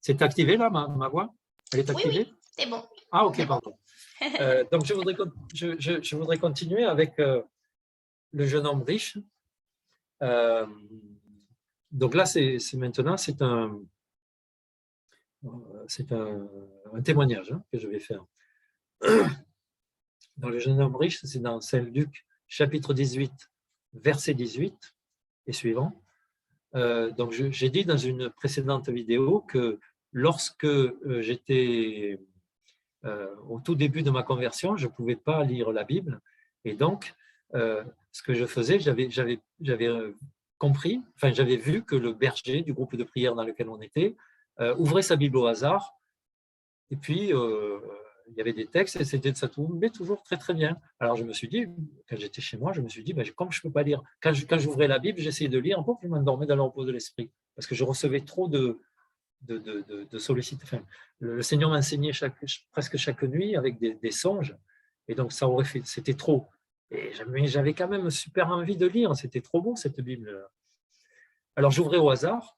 C'est activé là, ma voix? Elle est activée? Oui, c'est bon. Ah, ok, pardon. Donc, je voudrais continuer avec le jeune homme riche. Donc là, maintenant, c'est un témoignage que je vais faire. Dans le jeune homme riche, c'est dans Saint-Luc, chapitre 18, verset 18 et suivant. Donc, j'ai dit dans une précédente vidéo que lorsque j'étais au tout début de ma conversion, je ne pouvais pas lire la Bible. Et donc, ce que je faisais, j'avais compris, enfin, j'avais vu que le berger du groupe de prière dans lequel on était ouvrait sa Bible au hasard. Et puis, il y avait des textes et c'était ça tombait toujours très, très bien. Alors, je me suis dit, quand j'étais chez moi, je me suis dit, ben, comme je ne peux pas lire, quand j'ouvrais la Bible, j'essayais de lire, je m'endormais dans le repos de l'esprit parce que je recevais trop de sollicitations. Enfin, le Seigneur m'enseignait presque chaque nuit avec des songes et donc ça aurait fait, c'était trop. Et j'avais quand même super envie de lire, c'était trop beau cette Bible. Alors, j'ouvrais au hasard.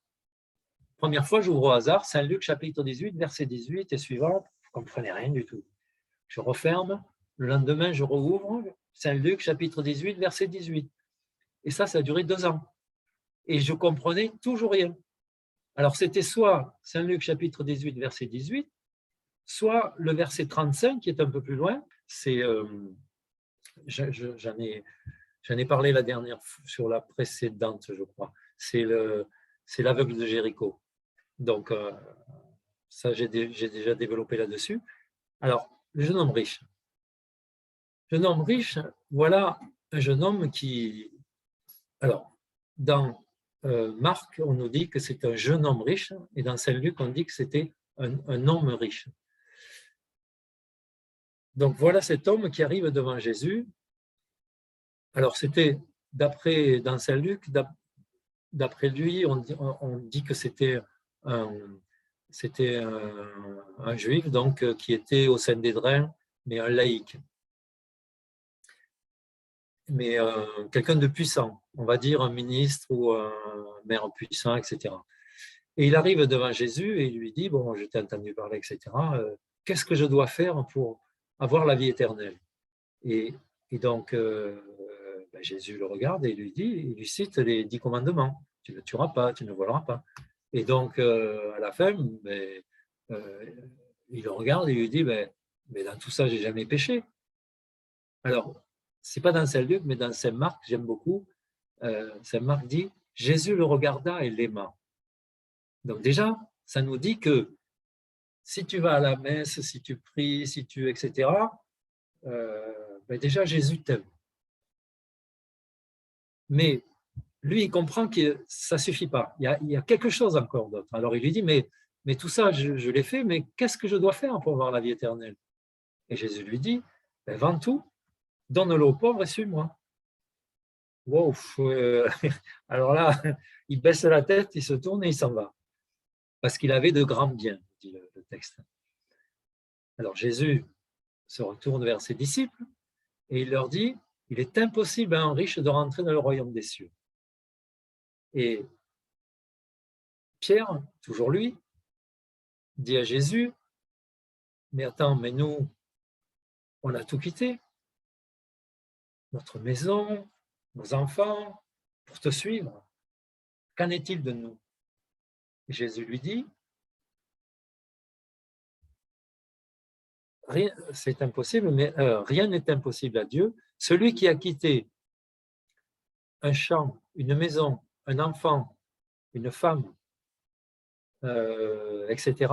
Première fois, j'ouvre au hasard, Saint-Luc, chapitre 18, verset 18 et suivant. Je ne comprenais rien du tout. Je referme. Le lendemain, je rouvre. Saint-Luc, chapitre 18, verset 18. Et ça a duré 2 ans. Et je comprenais toujours rien. Alors, c'était soit Saint-Luc, chapitre 18, verset 18, soit le verset 35, qui est un peu plus loin. C'est, j'en ai parlé la dernière sur la précédente, je crois. C'est l'aveugle de Jéricho. Donc, ça, j'ai déjà développé là-dessus. Alors, le jeune homme riche. Jeune homme riche, voilà un jeune homme qui... Alors, dans Marc, on nous dit que c'est un jeune homme riche, et dans Saint-Luc, on dit que c'était un homme riche. Donc, voilà cet homme qui arrive devant Jésus. Alors, c'était, dans Saint-Luc, d'après lui, on dit que c'était un juif donc, qui était au sein des Drains, mais un laïc. Mais quelqu'un de puissant, on va dire un ministre ou un maire puissant, etc. Et il arrive devant Jésus et il lui dit, bon, je t'ai entendu parler, etc. Qu'est-ce que je dois faire pour avoir la vie éternelle? Et donc, Jésus le regarde et il lui cite les 10 commandements. Tu ne tueras pas, tu ne voleras pas. Et donc, à la fin, il le regarde et il lui dit, mais dans tout ça, j'ai jamais péché. Alors, ce n'est pas dans Saint-Luc, mais dans Saint-Marc, j'aime beaucoup. Saint-Marc dit, Jésus le regarda et l'aima. Donc déjà, ça nous dit que si tu vas à la messe, si tu pries, etc., déjà Jésus t'aime. Mais lui, il comprend que ça ne suffit pas. Il y a quelque chose encore d'autre. Alors il lui dit, mais tout ça, je l'ai fait, mais qu'est-ce que je dois faire pour avoir la vie éternelle? Et Jésus lui dit, vends tout, donne-le aux pauvres et suis-moi. Wow, alors là, il baisse la tête, il se tourne et il s'en va. parce qu'il avait de grands biens, dit le texte. Alors Jésus se retourne vers ses disciples et il leur dit, il est impossible à un riche de rentrer dans le royaume des cieux. Et Pierre, toujours lui, dit à Jésus, mais attends, mais nous, on a tout quitté, notre maison, nos enfants, pour te suivre. Qu'en est-il de nous? Et Jésus lui dit, c'est impossible, mais rien n'est impossible à Dieu. Celui qui a quitté un champ, une maison, un enfant, une femme, etc.,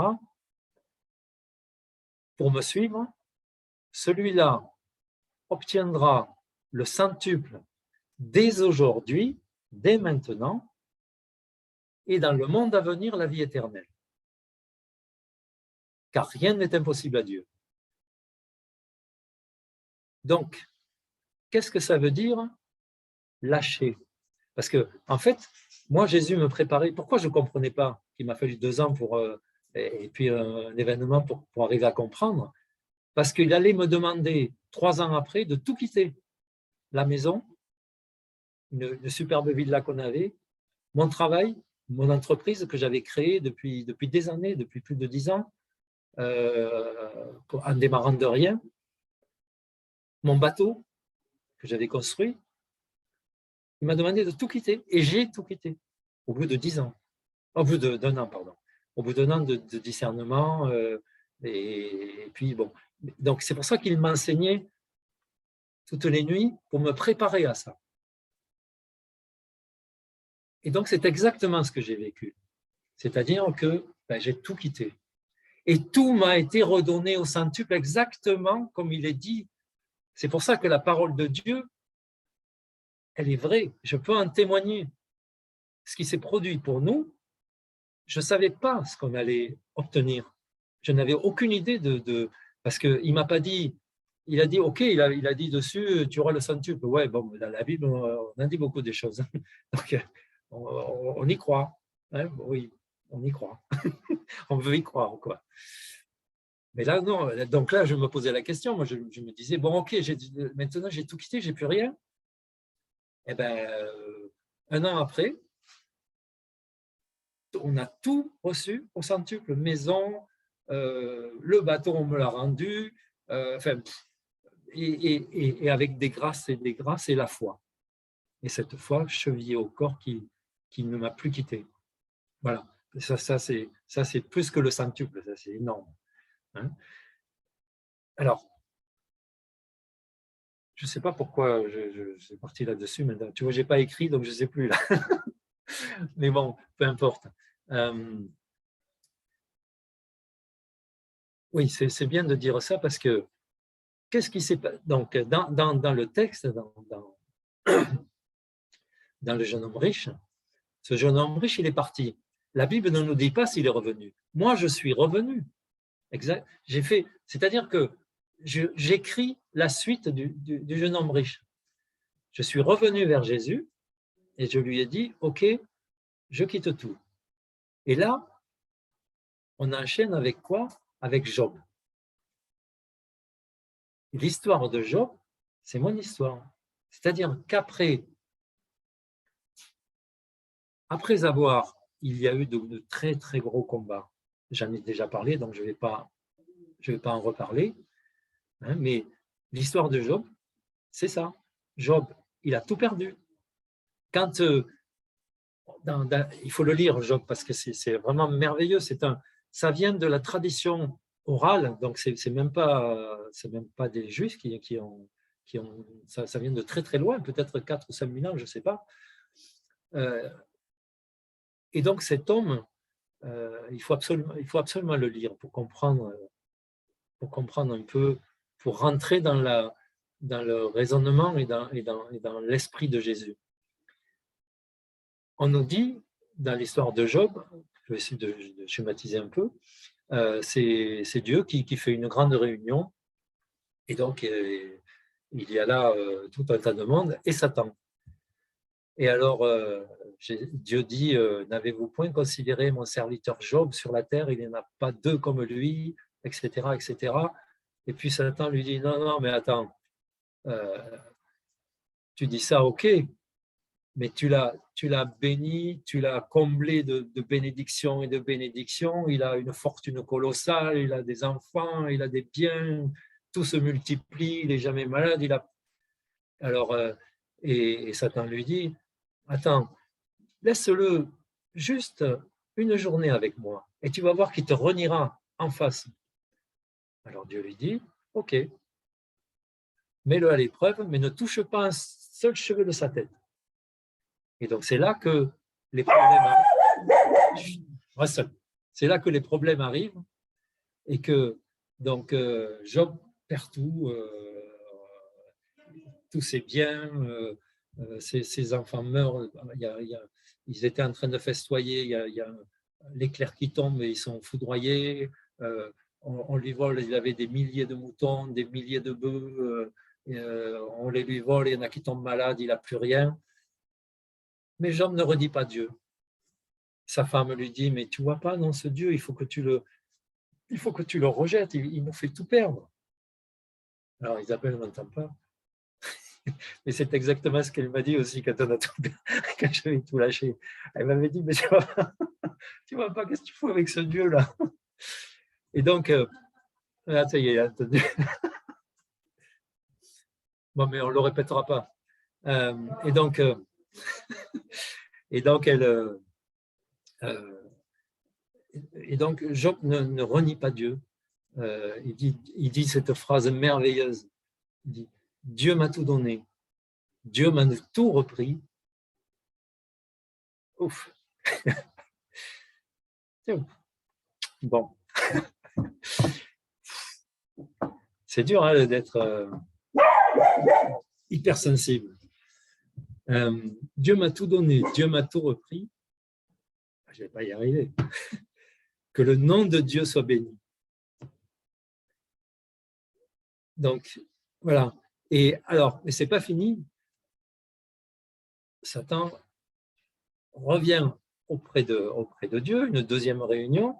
pour me suivre, celui-là obtiendra le centuple dès aujourd'hui, dès maintenant, et dans le monde à venir, la vie éternelle. Car rien n'est impossible à Dieu. Donc, qu'est-ce que ça veut dire lâcher? Parce que, en fait, moi, Jésus me préparait. Pourquoi je ne comprenais pas qu'il m'a fallu 2 ans et puis un événement pour arriver à comprendre? Parce qu'il allait me demander 3 ans après de tout quitter. La maison, une superbe villa qu'on avait, mon travail, mon entreprise que j'avais créée depuis des années, depuis plus de 10 ans, en démarrant de rien, mon bateau que j'avais construit, il m'a demandé de tout quitter et j'ai tout quitté au bout de 10 ans, au bout d'un an, pardon, au bout d'un an de discernement. Et puis bon, donc c'est pour ça qu'il m'enseignait toutes les nuits pour me préparer à ça. Et donc c'est exactement ce que j'ai vécu, c'est-à-dire que j'ai tout quitté. Et tout m'a été redonné au centuple exactement comme il est dit. C'est pour ça que la parole de Dieu, elle est vraie. Je peux en témoigner. Ce qui s'est produit pour nous, je ne savais pas ce qu'on allait obtenir. Je n'avais aucune idée parce qu'il ne m'a pas dit, il a dit, ok, il a dit dessus, tu auras le centuple. Ouais, bon, dans la Bible, on a dit beaucoup de choses. Donc, on y croit. Hein, oui, on y croit. On veut y croire, quoi. Mais là, non. Donc là, je me posais la question. Moi, je me disais, bon, ok, maintenant, j'ai tout quitté, j'ai plus rien. Eh bien, 1 an après, on a tout reçu au centuple, maison, le bateau, on me l'a rendu, et avec des grâces et la foi. Et cette foi chevillée au corps qui ne m'a plus quitté. Voilà. Ça c'est plus que le centuple, ça c'est énorme. Hein. Alors, je ne sais pas pourquoi je suis parti là-dessus, mais tu vois, je n'ai pas écrit, donc je ne sais plus là. Mais bon, peu importe. Oui, c'est bien de dire ça parce que qu'est-ce qui s'est passé? Donc, dans le texte, dans le jeune homme riche, ce jeune homme riche, il est parti. La Bible ne nous dit pas s'il est revenu. Moi, je suis revenu. Exact. C'est-à-dire que j'écris la suite du jeune homme riche. Je suis revenu vers Jésus et je lui ai dit, OK, je quitte tout. Et là, on enchaîne avec quoi? Avec Job. L'histoire de Job, c'est mon histoire. C'est-à-dire qu'après avoir, il y a eu de très, très gros combats. J'en ai déjà parlé, donc je ne vais pas en reparler. Hein, mais l'histoire de Job, c'est ça. Job, il a tout perdu. Quand il faut le lire, Job, parce que c'est vraiment merveilleux. Ça vient de la tradition orale, donc c'est même pas des Juifs qui ont ça vient de très très loin, peut-être 4 ou 5 000 ans, je ne sais pas. Et donc cet homme, il faut absolument le lire pour comprendre un peu, pour rentrer dans le raisonnement et dans l'esprit de Jésus. On nous dit, dans l'histoire de Job, je vais essayer de schématiser un peu, c'est Dieu qui fait une grande réunion, et donc il y a là tout un tas de monde, et Satan. Et alors, Dieu dit, n'avez-vous point considéré mon serviteur Job sur la terre, il n'y en a pas deux comme lui, etc., etc. Et puis Satan lui dit, non, non, mais attends, tu dis ça, ok, mais tu l'as béni, tu l'as comblé de bénédictions et de bénédictions, il a une fortune colossale, il a des enfants, il a des biens, tout se multiplie, il n'est jamais malade. Alors, et Satan lui dit, attends, laisse-le juste une journée avec moi et tu vas voir qu'il te reniera en face. Alors Dieu lui dit, ok, mets-le à l'épreuve, mais ne touche pas un seul cheveu de sa tête. Et donc c'est là que les problèmes arrivent. C'est là que les problèmes arrivent et que donc Job perd tout, tous ses biens, ses enfants meurent. Ils étaient en train de festoyer, il y a l'éclair qui tombe et ils sont foudroyés. On lui vole, il avait des milliers de moutons, des milliers de bœufs. On les lui vole, il y en a qui tombent malades, il n'a plus rien. Mais Job ne redit pas Dieu. Sa femme lui dit, mais tu ne vois pas, non, ce Dieu, il faut que tu le rejettes, il nous fait tout perdre. Alors Isabelle n'entend pas. Et c'est exactement ce qu'elle m'a dit aussi quand quand j'avais tout lâché. Elle m'avait dit, mais tu vois pas, qu'est-ce que tu fais avec ce Dieu-là? Et donc, là, ça y est, entendu. Bon, mais on ne le répétera pas. Et donc, Job ne renie pas Dieu. Il dit cette phrase merveilleuse. Il dit, Dieu m'a tout donné. Dieu m'a tout repris. Ouf. Bon. C'est dur hein, d'être hypersensible. Dieu m'a tout donné, Dieu m'a tout repris. Je ne vais pas y arriver. Que le nom de Dieu soit béni. Donc, voilà. Et alors, mais ce n'est pas fini. Satan revient auprès de Dieu, une deuxième réunion.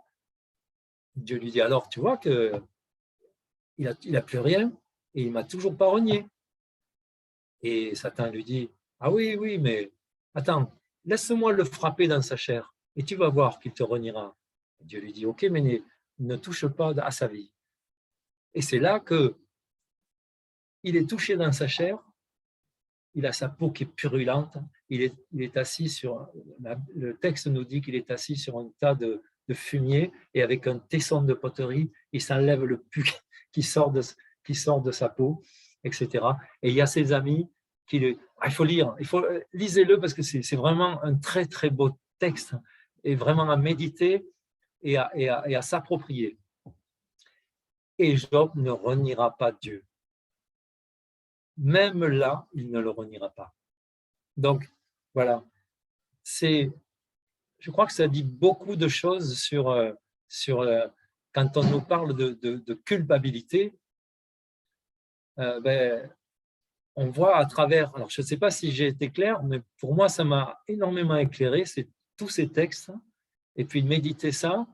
Dieu lui dit, alors, tu vois qu'il n'a plus rien et il ne m'a toujours pas renié. Et Satan lui dit, ah oui, oui, mais attends, laisse-moi le frapper dans sa chair et tu vas voir qu'il te reniera. Dieu lui dit, ok, mais ne touche pas à sa vie. Et c'est là que il est touché dans sa chair, il a sa peau qui est purulente, il est assis sur, le texte nous dit qu'il est assis sur un tas de fumier et avec un tesson de poterie, il s'enlève le pus qui sort de sa peau, etc. Et il y a ses amis il faut lire, lisez-le parce que c'est vraiment un très très beau texte et vraiment à méditer et à s'approprier. Et Job ne reniera pas Dieu. Même là, il ne le reniera pas. Donc, voilà. Je crois que ça dit beaucoup de choses sur quand on nous parle de culpabilité, on voit à travers, alors je ne sais pas si j'ai été clair, mais pour moi, ça m'a énormément éclairé, c'est tous ces textes, et puis méditer ça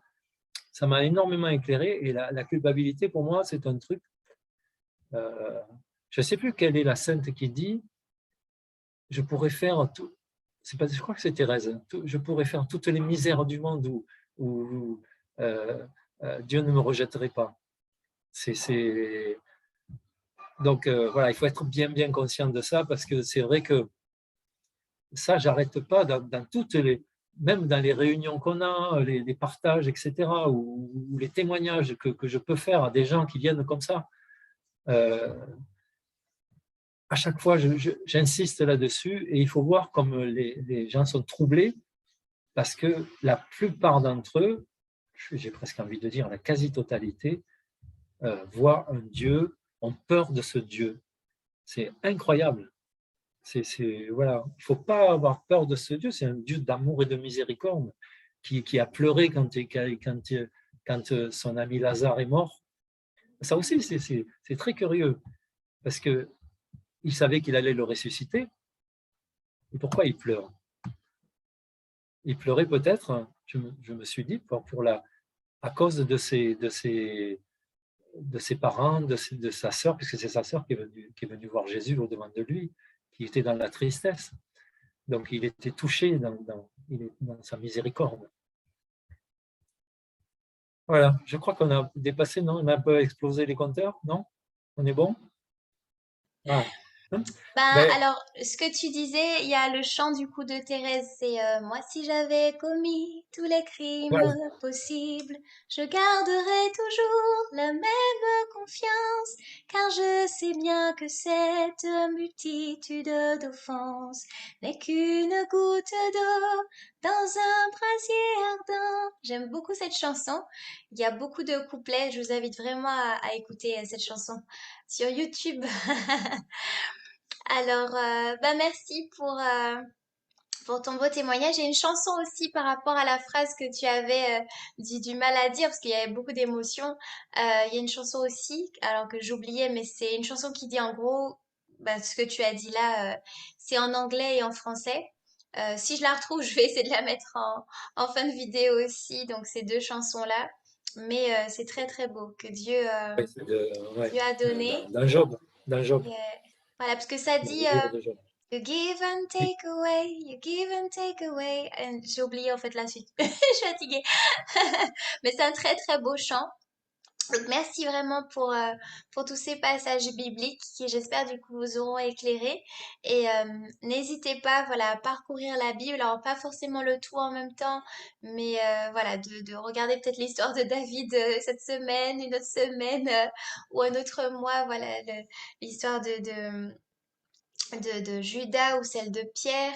m'a énormément éclairé, et la culpabilité, pour moi, c'est un truc, je ne sais plus quelle est la sainte qui dit, je pourrais faire tout, je crois que c'est Thérèse, je pourrais faire toutes les misères du monde où Dieu ne me rejetterait pas. Donc voilà, il faut être bien conscient de ça parce que c'est vrai que ça, j'arrête pas dans toutes même dans les réunions qu'on a, les partages, etc., ou les témoignages que je peux faire à des gens qui viennent comme ça. À chaque fois, j'insiste là-dessus et il faut voir comme les gens sont troublés parce que la plupart d'entre eux, j'ai presque envie de dire la quasi-totalité, voient un Dieu, ont peur de ce Dieu. C'est incroyable. Voilà. Il ne faut pas avoir peur de ce Dieu, c'est un Dieu d'amour et de miséricorde qui a pleuré quand son ami Lazare est mort. Ça aussi, c'est très curieux parce qu'il savait qu'il allait le ressusciter. Et pourquoi il pleure? il pleurait peut-être, je me suis dit, à cause de ses parents, de sa sœur, puisque c'est sa sœur qui est venue voir Jésus au-devant de lui, qui était dans la tristesse. Donc il était touché dans sa miséricorde. Voilà, je crois qu'on a dépassé, non? On a un peu explosé les compteurs, non? On est bon? Ah. Ben, Ben, alors, ce que tu disais, il y a le chant du coup de Thérèse, c'est moi si j'avais commis tous les crimes voilà. possibles, je garderais toujours la même confiance, car je sais bien que cette multitude d'offenses n'est qu'une goutte d'eau dans un brasier ardent. J'aime beaucoup cette chanson. Il y a beaucoup de couplets. Je vous invite vraiment à écouter cette chanson sur YouTube. Alors, bah merci pour ton beau témoignage. J'ai une chanson aussi par rapport à la phrase que tu avais dit du mal à dire, parce qu'il y avait beaucoup d'émotions. Il y a une chanson aussi, alors que j'oubliais, mais c'est une chanson qui dit en gros, bah, ce que tu as dit là, c'est en anglais et en français. Si je la retrouve, je vais essayer de la mettre en fin de vidéo aussi, donc ces deux chansons-là. Mais c'est très très beau que Ouais, ouais, Dieu a donné. dans Job, dans Job, Et, voilà, parce que ça dans dit le livre de Job. You give and Oui, take away, you give and take away. J'ai oublié en fait la suite. Je suis fatiguée. Mais c'est un très très beau chant. Donc merci vraiment pour tous ces passages bibliques qui j'espère du coup vous auront éclairé. Et n'hésitez pas voilà, à parcourir la Bible. Alors pas forcément le tout en même temps, mais voilà, de regarder peut-être l'histoire de David cette semaine, une autre semaine ou un autre mois. Voilà, l'histoire de Judas ou celle de Pierre.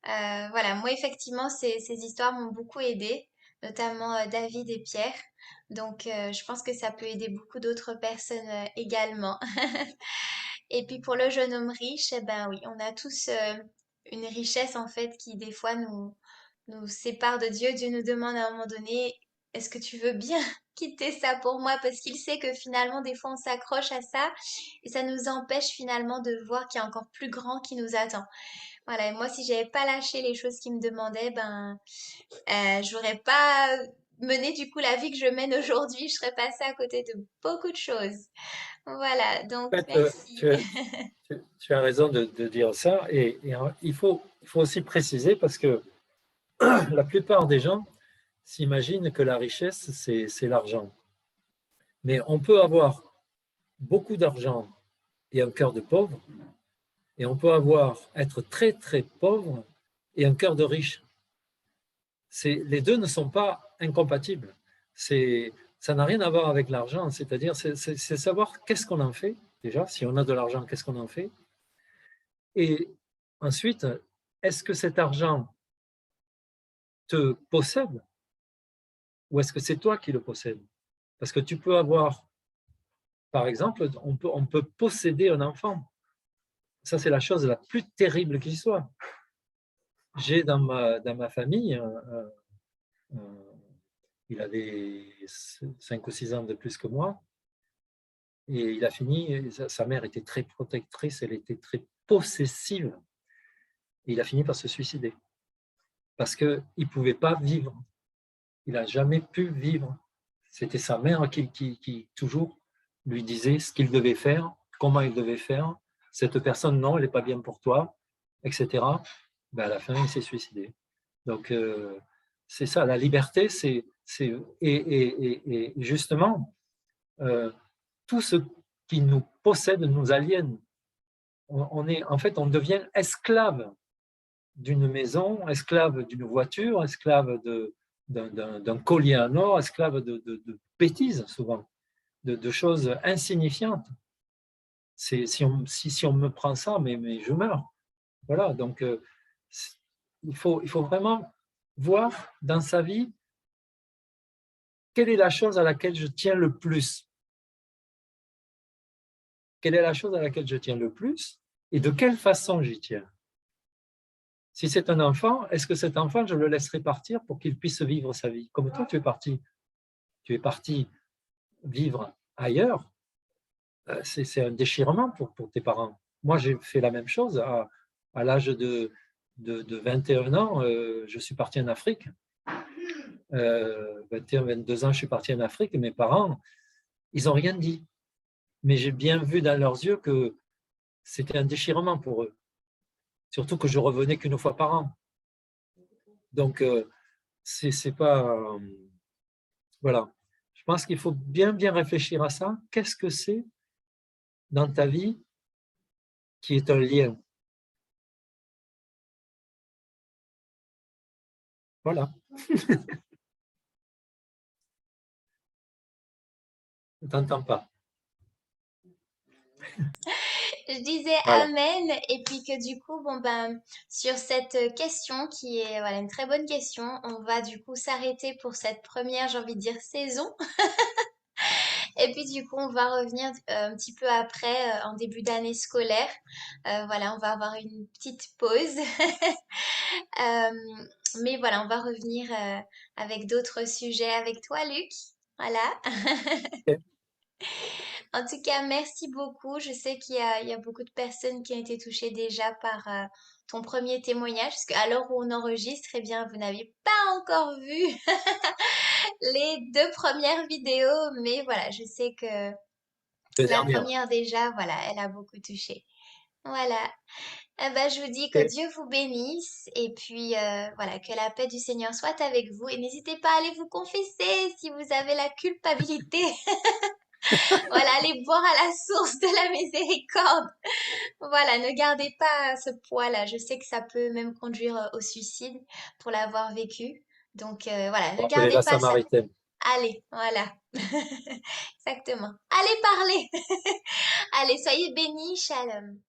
Voilà, moi effectivement, ces histoires m'ont beaucoup aidée, notamment David et Pierre. Donc, je pense que ça peut aider beaucoup d'autres personnes également. Et puis pour le jeune homme riche, eh ben oui, on a tous une richesse en fait qui des fois nous sépare de Dieu. Dieu nous demande à un moment donné, est-ce que tu veux bien quitter ça pour moi? Parce qu'il sait que finalement, des fois, on s'accroche à ça et ça nous empêche finalement de voir qu'il y a encore plus grand qui nous attend. Voilà, et moi, si j'avais pas lâché les choses qu'il me demandait, ben, j'aurais pas mené du coup la vie que je mène aujourd'hui. Je serais passée à côté de beaucoup de choses. Voilà, donc en fait, merci. tu as raison de dire ça. Et il faut aussi préciser parce que la plupart des gens s'imaginent que la richesse, c'est l'argent. Mais on peut avoir beaucoup d'argent et un cœur de pauvre, et on peut être très très pauvre et un cœur de riche. Les deux ne sont pas incompatibles. Ça n'a rien à voir avec l'argent, c'est-à-dire c'est savoir qu'est-ce qu'on en fait déjà. Si on a de l'argent, qu'est-ce qu'on en fait? Et ensuite, est-ce que cet argent te possède ou est-ce que c'est toi qui le possèdes? Parce que tu peux avoir, par exemple, on peut posséder un enfant. Ça, c'est la chose la plus terrible qui soit. J'ai dans ma famille, il avait 5 ou 6 ans de plus que moi, et il a fini, sa mère était très protectrice, elle était très possessive, et il a fini par se suicider, parce qu'il ne pouvait pas vivre, il n'a jamais pu vivre. C'était sa mère qui toujours lui disait ce qu'il devait faire, comment il devait faire, cette personne, non, elle n'est pas bien pour toi, etc. Ben, à la fin, il s'est suicidé. Donc, c'est ça, la liberté, et justement, tout ce qui nous possède nous aliène. En fait, on devient esclave d'une maison, esclave d'une voiture, esclave d'un collier en or, esclave de bêtises souvent, de choses insignifiantes. Si on me prend ça, mais je meurs. Voilà, donc il faut vraiment voir dans sa vie quelle est la chose à laquelle je tiens le plus. Quelle est la chose à laquelle je tiens le plus et de quelle façon j'y tiens. Si c'est un enfant, est-ce que cet enfant, je le laisserai partir pour qu'il puisse vivre sa vie? Comme toi, tu es parti. Tu es parti vivre ailleurs. C'est un déchirement pour tes parents. Moi, j'ai fait la même chose à l'âge de de 21 ans, je suis parti en Afrique. 21, 22 ans, je suis parti en Afrique et mes parents, ils n'ont rien dit. Mais j'ai bien vu dans leurs yeux que c'était un déchirement pour eux. Surtout que je revenais qu'une fois par an. Donc, c'est pas... voilà. Je pense qu'il faut bien, bien réfléchir à ça. Qu'est-ce que c'est dans ta vie qui est un lien? Voilà. Je ne t'entends pas. Je disais Voilà. amen et puis que du coup, bon ben, sur cette question qui est voilà, une très bonne question, on va du coup s'arrêter pour cette première, j'ai envie de dire, saison. Et puis du coup, on va revenir un petit peu après, en début d'année scolaire. Voilà, on va avoir une petite pause. Euh, mais voilà, on va revenir avec d'autres sujets avec toi, Luc. Voilà. En tout cas, merci beaucoup. Je sais qu'il y a beaucoup de personnes qui ont été touchées déjà par ton premier témoignage, parce qu'à l'heure où on enregistre, eh bien, vous n'avez pas encore vu les deux premières vidéos, mais voilà, je sais que La la dernière. première déjà, voilà, elle a beaucoup touché. Voilà. Eh ben, je vous dis que Ok. Dieu vous bénisse et puis voilà, que la paix du Seigneur soit avec vous et n'hésitez pas à aller vous confesser si vous avez la culpabilité. Voilà, allez boire à la source de la miséricorde. Voilà, ne gardez pas ce poids-là. Je sais que ça peut même conduire au suicide pour l'avoir vécu. Donc voilà, ne Pour appeler gardez la pas ça. Samaritaine. Allez, voilà. Exactement. Allez parler. Allez, soyez bénis. Shalom.